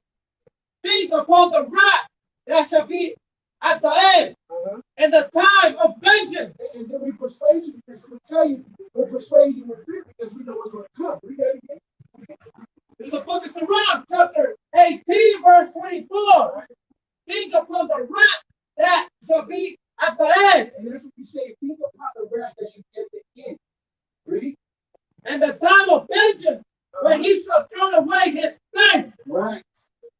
Think upon the wrath that shall be at the end, and the time of vengeance. And then we persuade you because we tell you, we're persuading you with fear because we know what's going to come. Read that again. This is the book of Sirach, chapter 18, verse 24. Think upon the wrath that shall be at the end. And that's what we say. Think upon the wrath that should be at the end. Read. And the time of vengeance, when he shall turn away his face. Right.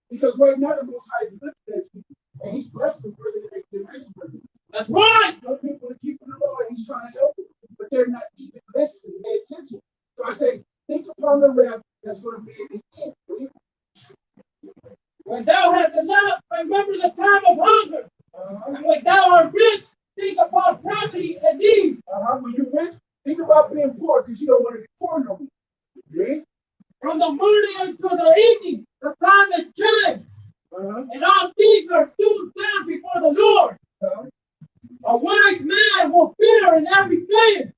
Because right now the Most High is looking at his people. And he's blessing further than they can imagine. That's right. Some people are keeping the law and he's trying to help them. But they're not even listening, pay attention. So I say, think upon the wrath that's going to be at the end. Read. When thou hast enough, remember the time of hunger. And when thou art rich, think upon poverty and need. When you're rich, think about being poor because you don't want to be poor no more. Read. From the morning until the evening, the time is changed. And all things are soon down before the Lord. A wise saying,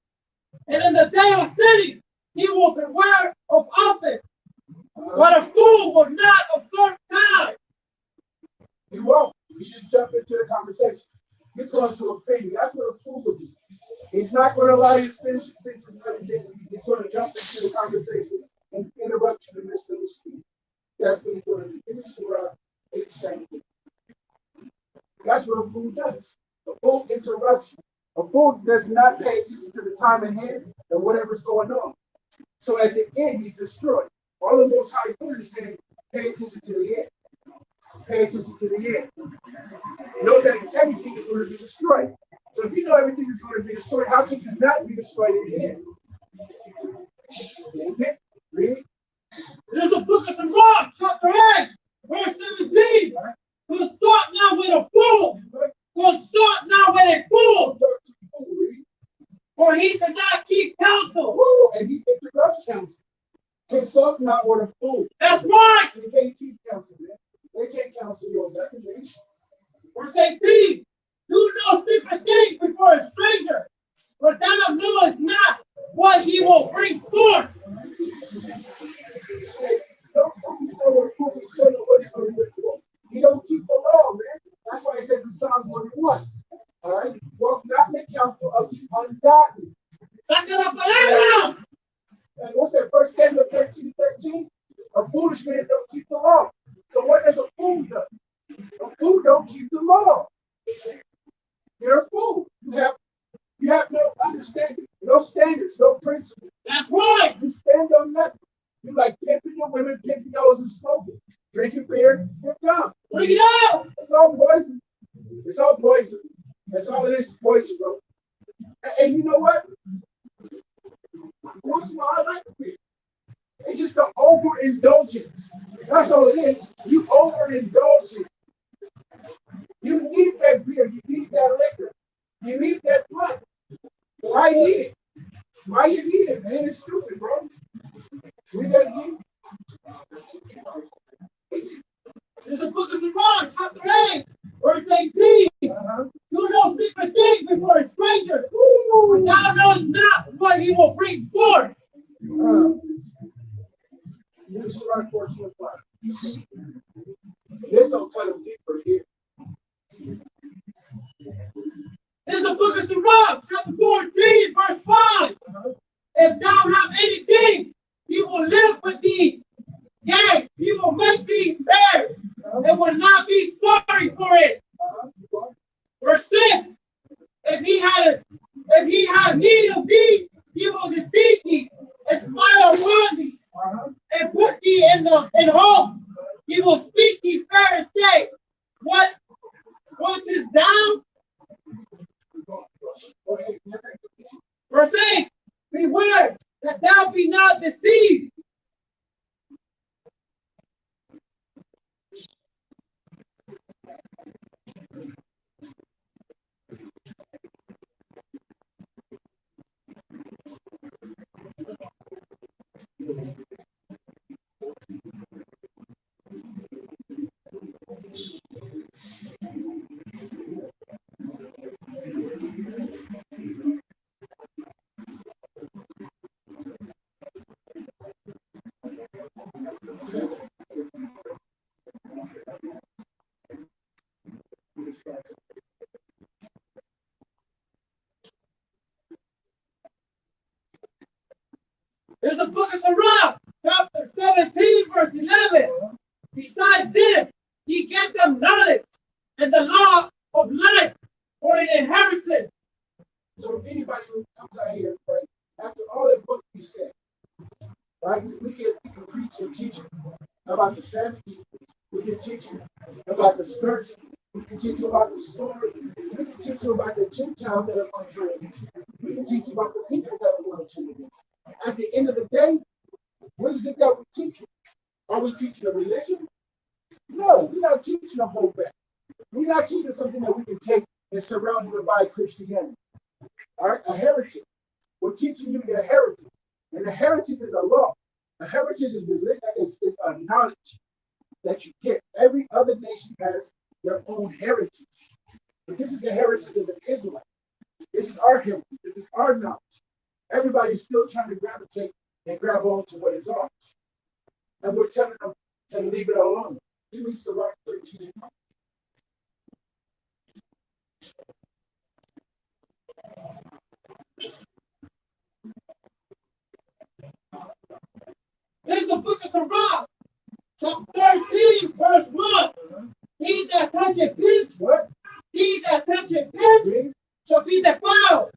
and in the day of sinning, he will beware of offense. But a fool will not observe time. He won't. He just jump into the conversation. He's going to offend you. That's what a fool will do. He's not going to allow you to finish your sentence and everything. He's going to jump into the conversation and interrupt you in the midst of the speech. That's what he's going to do. Finish around 8 seconds. That's what a fool does. A fool interrupts you. A fool does not pay attention to the time at hand and whatever's going on. So at the end, he's destroyed. All the Most High God is saying, pay attention to the end. Pay attention to the end. Know that everything is going to be destroyed. So if you know everything is going to be destroyed, how can you not be destroyed in the end? Okay? Read. There's the book of Sirach, chapter 8, verse 17. Consort not with a fool. Consort not with a fool. For he cannot keep counsel. And he interrupts counsel. Consult not with a fool. That's right. They can't keep counsel, man. They can't counsel your nothing. Verse 18. Do no secret thing before a stranger, for thou knowest not what he will bring forth. He don't keep the law, man. That's why it says in Psalm 1:1. All right? Walk not in the counsel of the ungodly. Saca la palabra. And what's that? 1 Samuel 13:13? A foolish man don't keep the law. So what does a fool do? A fool don't keep the law. You're a fool. You have no understanding, no standards, no principles. That's right. You stand on nothing. You like pimping your women, pimping yours, and smoking, drinking beer, you're dumb. Bring it out. It's all poison. It's all poison. That's all it is, poison, bro. And you know what? Once in a while, I like beer. It's just the overindulgence. That's all it is. You overindulging. You need that beer. You need that liquor. You need that blood. Why need it? Why you need it, man? It's stupid, bro. We gotta need it. There's a book of Sirach, chapter 8, verse 18. Do no secret thing before a stranger, for thou knowest not what he will bring forth. This is right 14:5. This don't cut them deeper here. There's the book of Sirach, chapter 14, verse 5. If thou have anything, he will live with thee. Yea, he will make thee fair, and will not be sorry for it. Verse 6. If he had need of thee, he will defeat thee, and smile upon thee, and put thee in hope. He will speak thee fair and say, what is thou? Verse 8. Beware that thou be not deceived. There's a book of Sirach, chapter 17, verse 11. Besides this, he gave them knowledge and the law of life for an inheritance. So if anybody who comes out here, right, after all that book we said, right, we can preach and teach you about the family. We can teach you about the scourges. We can teach you about the story. We can teach you about the Gentiles that are going to turn against you. We can teach you about the people that are going to turn against you. At the end of the day, what is it that we teach you? Are we teaching a religion? No, we're not teaching a whole back. We're not teaching something that we can take and surround it by Christianity. All right, a heritage. We're teaching you the heritage. And the heritage is a law. A heritage is a knowledge that you get. Every other nation has their own heritage. But this is the heritage of the Israelites. This is our history. This is our knowledge. Everybody's still trying to gravitate and grab on to what is ours. And we're telling them to leave it alone. He reached the right 13. This is the book of Quran, chapter 13, verse 1. He that toucheth pitch, What? he that toucheth pitch shall be defiled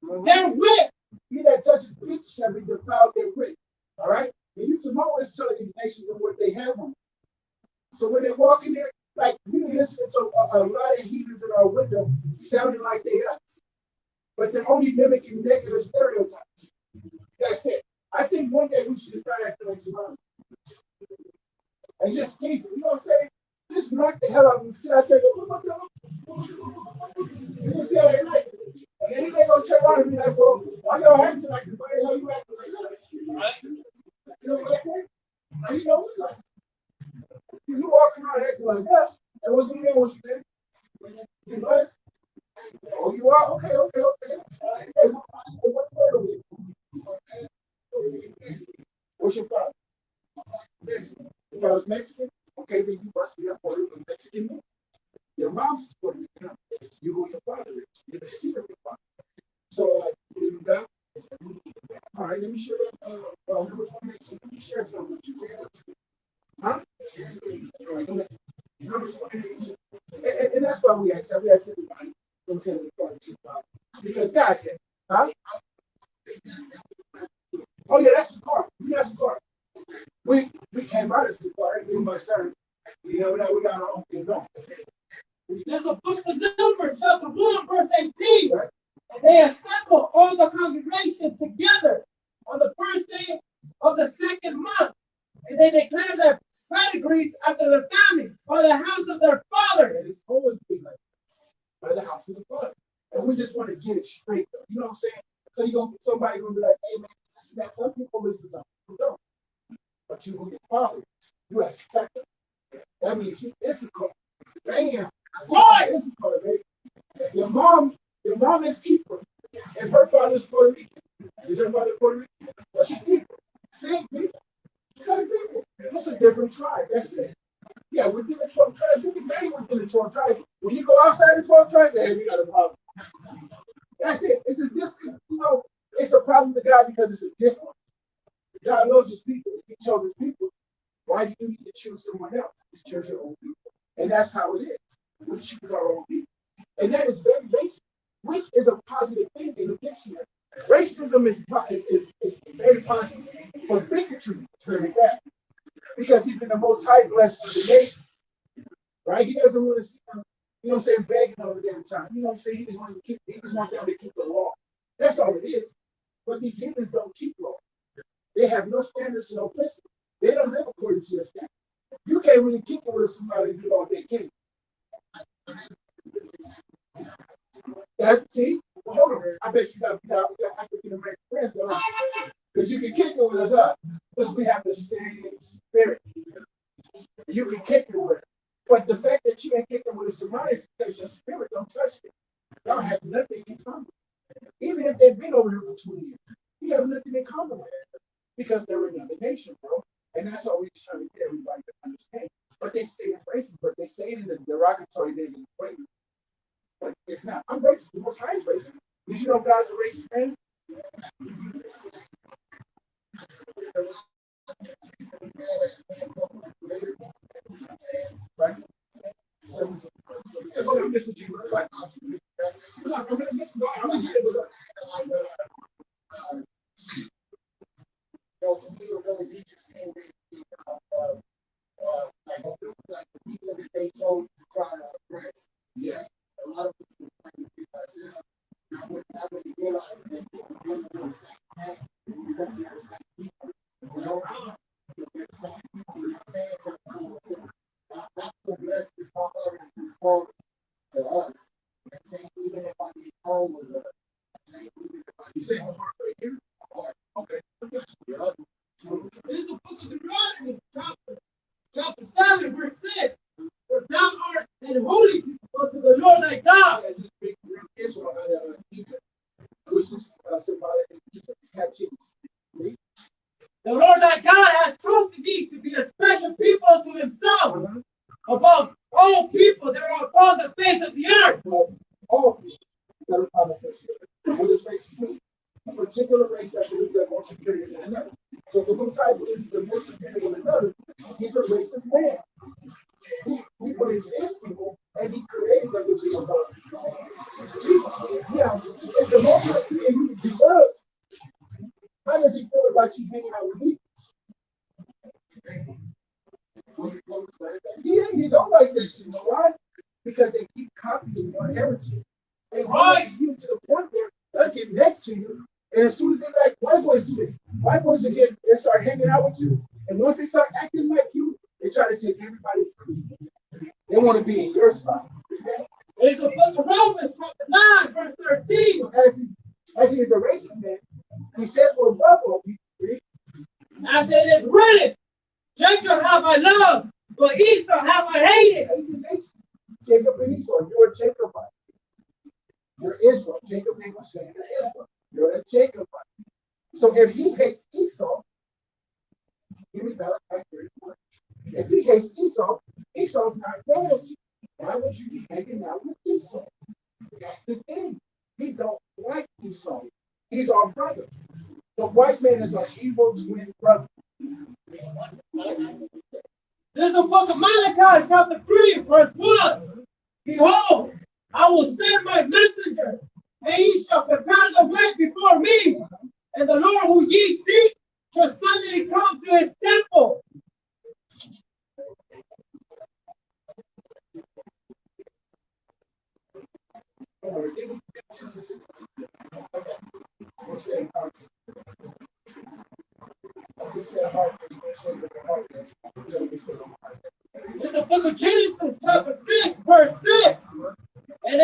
therewith. He that touches pitch shall be defiled therewith. All right? And you can always tell these nations and what they have on. So when they walk in there, like we listen to a lot of heathens in our window sounding like they us. But they're only mimicking negative stereotypes. That's it. I think one day we should start acting like somebody. And just tease them. You know what I'm saying? Just knock the hell out of them. Sit out there and go, what the hell? You just see how they like it. And then they gonna turn around and be like, well, why y'all acting like this? Why the hell you acting like that? Right? You know what I'm saying? Now, you know, like, you walking around acting like us, and what's going on with you, man? You know? Oh, you are? Okay. Hey, what part of it? What's your father? Mexican. Your father's Mexican? Okay, then you must be a Puerto Rican Mexican man. Your mom's Puerto Rican. You who your father is. You're the seed of your father. So, you got? All right, let me share that. Let me share something with you. Huh? All right, and that's why we ask everybody. Because God said, huh? Oh yeah, that's the car. That's the car. We came out of the car. Me and my son. You know that we got our own thing going. There's a book of Numbers, chapter 1, verse 18. Right. And they assembled all the congregation together on the first day of the second month. And they declared their pedigrees after their families, by the house of their father. And it's always been like that. By the house of the father. And we just want to get it straight though. You know what I'm saying? So somebody gonna be like, hey man, this and that. Some people listen, some people don't. But you who your father is, you expect it. That means you Issachar. Bam. Boy, Issachar, baby. Your mom is Ephraim, and her father is Puerto Rican. Is her mother Puerto Rican? Well, she's Ephraim. Same people. Same people. It's a different tribe. That's it. Yeah, within the 12 tribes, you can marry within the 12 tribes. When you go outside the 12 tribes, hey, we got a problem. That's it. It's a problem to God because it's a dishonor. God loves his people. He chose his people. Why do you need to choose someone else? Just choose your own people. And that's how it is. We choose our own people. And that is very basic, which is a positive thing in the dictionary. Racism is very positive, but bigotry is very bad. Because even the Most High blesses the nation, right? He doesn't want to see them, you know what I'm saying, begging all the damn time. You know what I'm saying? He just wants them to keep the law. That's all it is. But these heathens don't keep law. They have no standards, no principles. They don't live according to your standards. You can't really keep it with somebody who do all they can. See? Well, hold on. I bet you got African American friends, because you can kick it with us up. Because we have the same spirit. You can kick it with it. But the fact that you ain't kicking with a Somali is because your spirit don't touch it. Y'all have nothing in common. Even if they've been over here for 20 years, you have nothing in common with it. Because they're another nation, bro. And that's all we're just trying to get everybody to understand. But they say it's racist, but they say it in a derogatory negative way. But it's not. I'm racist. The Most High is racist. Did you know God's a racist man? Right? I'm going to listen to you. Right? I'm going to listen to you. To me, it was always interesting that like the people that they chose to try to oppress. Yeah. A lot of people find it myself. I wouldn't realize that people really do the same thing. We don't do the same people. You know, we're the same people. You know what I'm saying? So I feel blessed this motherfucker is called to us. You know what I'm saying? Even if I didn't know was a saying even if I didn't know right here. Okay. This is the book of Deuteronomy, chapter 7, verse 6. For thou art an holy people unto the Lord thy God. Israel out of Egypt. all people that are polytheistic. What does racist mean? A particular race that believes they're more superior than another. So if the Messiah believes they're more superior than another, he's a racist man. He believes his people, and he created them to be above. Yeah, if the Most High created you to be loved, how does he feel about you hanging out with heathens? He don't like this, you know why? Because they keep copying your heritage. They ride you to the point where they'll get next to you, and as soon as they like white boys do it, white boys will get and start hanging out with you. And once they start acting like you, they try to take everybody from you. They want to be in your spot. It's the book of Romans, chapter 9, verse 13. So as he is a racist man, he says we're above all people. I said, it's written, Jacob have I loved, but Esau have I hated. Jacob and Esau, you're a Jacobite. You're Israel. Jacob name was saying you're Israel. You're a Jacobite. So if he hates Esau, give me Malachi 31. If he hates Esau, Esau's not royalty. Why would you be hanging out with Esau? That's the thing. He don't like Esau. He's our brother. The white man is our evil twin brother. This is the book of Malachi, chapter 3, verse 1. Behold, I will send my messenger, and he shall prepare the way before me. And the Lord who ye seek shall suddenly come to his temple. This is the book of Genesis, chapter 6, verse 6. And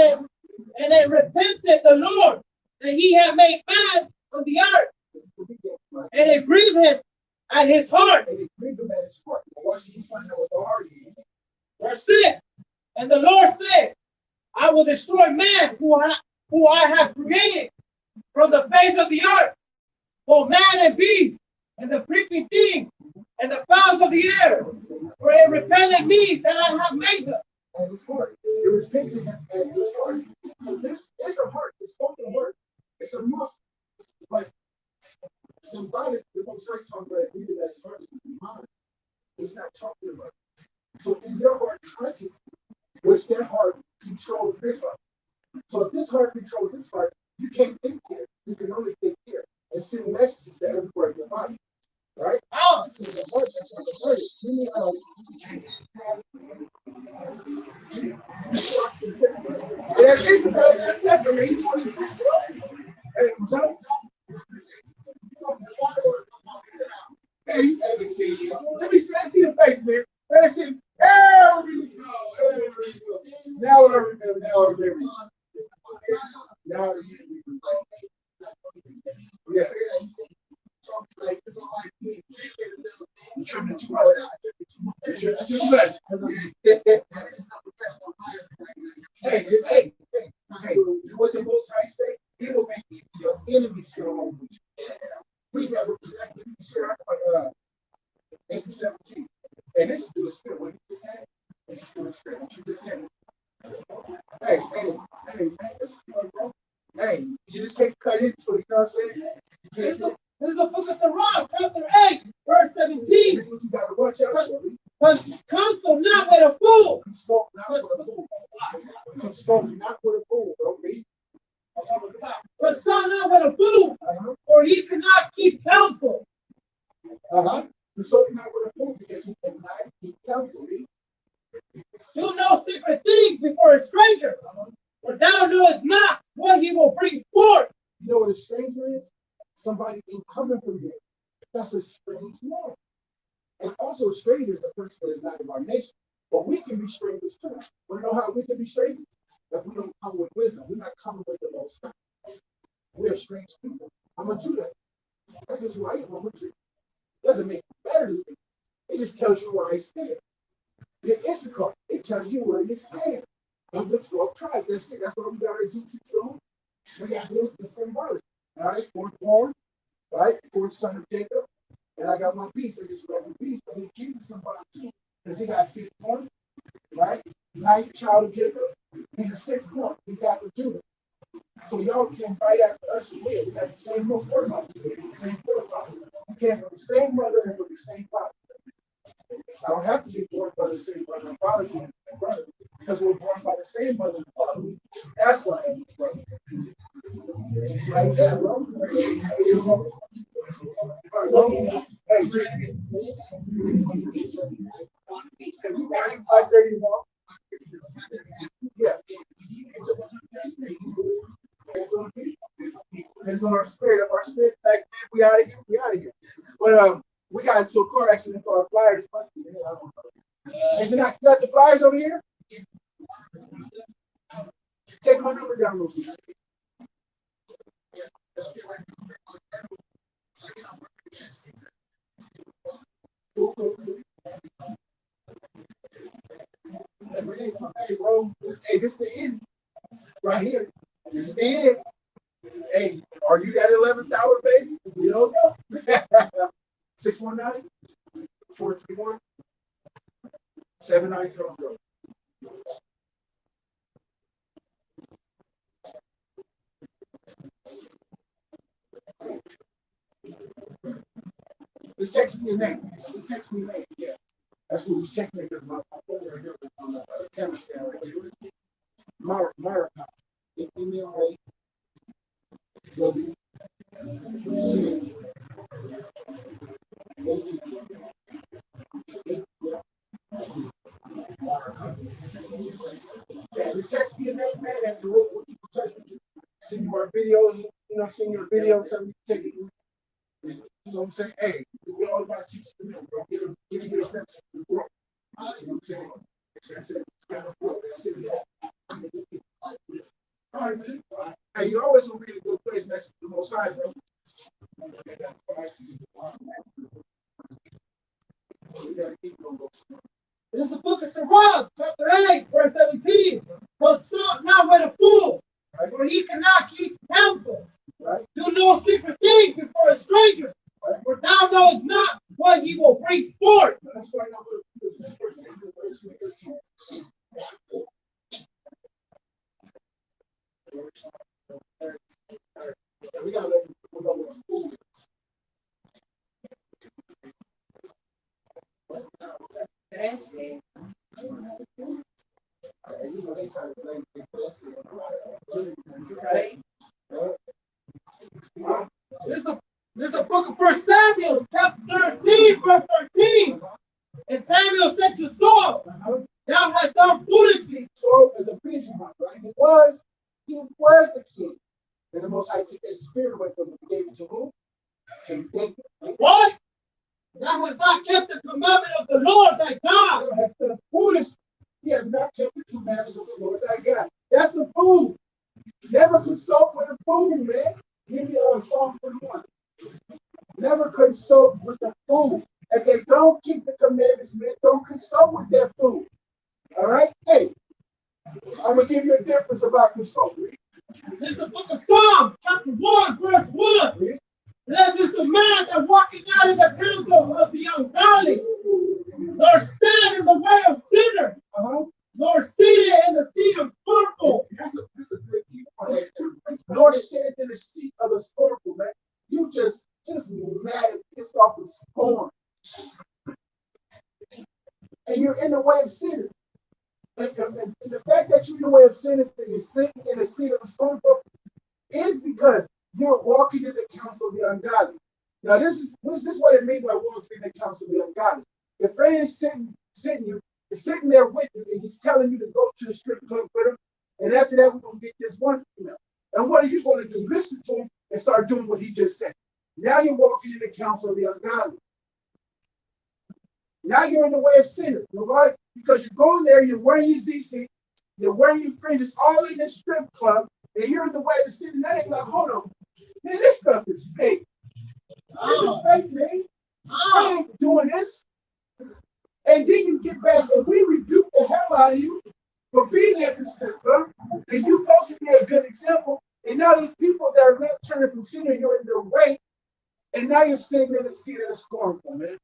it repented the Lord that he had made man on the earth. And it grieved him at his heart. Verse 6. And the Lord said, I will destroy man who I have created from the face of the earth, both man and beast, and the creeping thing, and the fowls of the air, for it repented me that I have made them. And his heart. It repented him at his heart. So this is a heart. It's spoken word. It's a muscle. But symbolic, the Most High is talking about it, that his heart is in the mind. He's not talking about it. So in your heart consciousness, which that heart controls this heart. So if this heart controls this heart, you can't think here. You can only think here and send messages to every part of your body. Right? So the heart, that's what the heart is. That's it, brother. That's separate. Hey, what's up? Hey, let me see you. Let me see. Let's see the face, man. Let's see. Now I remember. Now yeah. Hey, what the Most High say? He will make your enemies feel home with you. We never 8:17. And this is through the spirit. What you just said? This is through the spirit. What you just said. Hey, man, listen, bro. Hey, you just can't cut into it, you know what I'm saying? This is the book of Sirach, chapter 8, verse 17. This is what you got to watch out for. Console not with a fool. Consult not with a fool. Consult not with a fool, bro. Read. Consult not with a fool, or he cannot keep counsel. Consult not with a fool because he cannot keep counsel. Do no secret things before a stranger, for thou knowest not what he will bring forth. You know what a stranger is? Somebody incoming from here. That's a strange man. And also, a stranger is a person that is not of our nation. But we can be strangers too. Want to know how we can be strangers? If we don't come with wisdom, we're not coming with the Most High. We're strange people. I'm a Judah. That's just who I am. I'm a Jew. Doesn't make you better than me. It just tells you where I stand. The Issachar, it tells you where you stand. Of the 12 tribes. That's it. That's what we got our Ezekiel on. We got this, the symbolic. All right, fourth born, right? Fourth son of Jacob. And I got my beast. I just read the beast. But he's Jesus symbolic too. Because he got fifth born, right? Ninth child of Jacob. He's a 6'1". He's after Judah. So y'all came right after us from here. We got the same little forefather, the same forefather. We came from the same mother and with the same father. I don't have to be born by the same mother and father because we're born by the same mother and father. That's why I'm his brother. It's like that, bro. Hey, yeah. Depends on our spirit. If our spirit back, we out of here. We out of here. But we got into a car accident for our flyers. Is it not got the flyers over here? Take my number down, real quick. Hey, bro. Hey, this is the end. Right here. This is the end. Hey, are you that 11th hour, baby? You don't know. 619-431-7900. Just text me your name. Just text me your name. Yeah. That's what we text me because my phone right here on the camera stand right here. Mara. Email right. W. C. Yeah, just text me your name, man, and we'll keep in touch with you. Send you our videos, send your videos, so we can take it. You know what I'm saying? Hey, we're all about teaching them, bro. Get a pencil. You know what I'm saying? That's it. That's it. All right, man. Hey, you always gonna be in a good place next to the Most High, bro. This is the book of Sirach, chapter 8, verse 17. Consult not with a fool, for he cannot keep counsel. Right. Do no secret things before a stranger, for thou knowest not what he will bring forth. That's why we gotta let people know what food is. They try to blame Right? This is the book of 1 Samuel, chapter 13, verse 13. And Samuel said to Saul, thou hast done foolishly. Saul is a Benjamin, right? He was the king. And the Most High took that spirit away from him and gave it to who? King David. What? Thou hast not kept the commandment of the Lord thy God. You have done foolish. You have not kept the commandments of the Lord thy God. That's a fool. Never consult with a fool, man. Give me Psalm 41. Never consult with a fool. If they don't keep the commandments, man, don't consult with that fool. All right? Hey, I'm going to give you a difference about consulting. This is the book of Psalms, chapter 1, verse 1. Blessed is the man that walking not in the counsel of the ungodly, nor stand in the way of sinners, nor seated in the seat of scornful. That's a great key point. Nor seated in the seat of the scornful, man. You just mad and pissed off with scorn. And you're in the way of sinning. And the fact that you're in the way of sinning and you're sitting in the seat of the scornful is because you're walking in the counsel of the ungodly. Now, this is what it means by walking in the counsel of the ungodly. Your friend is sitting there with you, and he's telling you to go to the strip club with him. And after that, we're going to get this one female. And what are you going to do? Listen to him and start doing what he just said. Now you're walking in the counsel of the ungodly. Now you're in the way of sinners, right? Because you're going there, you're wearing your ZC, you're wearing your fringes, all in this strip club, and you're in the way of sin. That ain't like, hold on, man, this stuff is fake. This is fake, man. I ain't doing this. And then you get back and we rebuke the hell out of you for being at this strip club, and you supposed to be a good example. And now these people that are not turning from sinner, you're in their way, and now you're sitting in the seat of the scornful, man.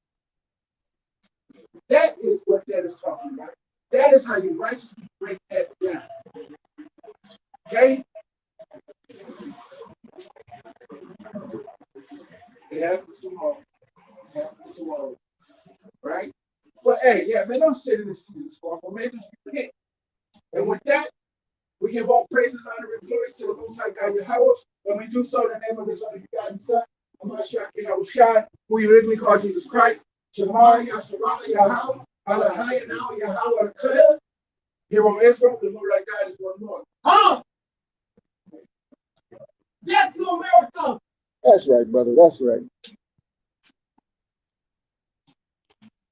That is what that is talking about. That is how you righteously break that down. Okay? It happens too long. It happens too long. Right? But hey, yeah, man, don't sit in the seat of the sparkle, man. Just repent. And with that, we give all praises, honor, and glory to the Most High God Yahweh. And we do so in the name of His only begotten Son, Hamashiach Yahweh Shai, who you originally called Jesus Christ. Shemar Yahshua Yahweh, Alahaya now Yahweh Akeh. Here on Israel, the Lord our God is one Lord. Huh? Death to America! That's right, brother. That's right.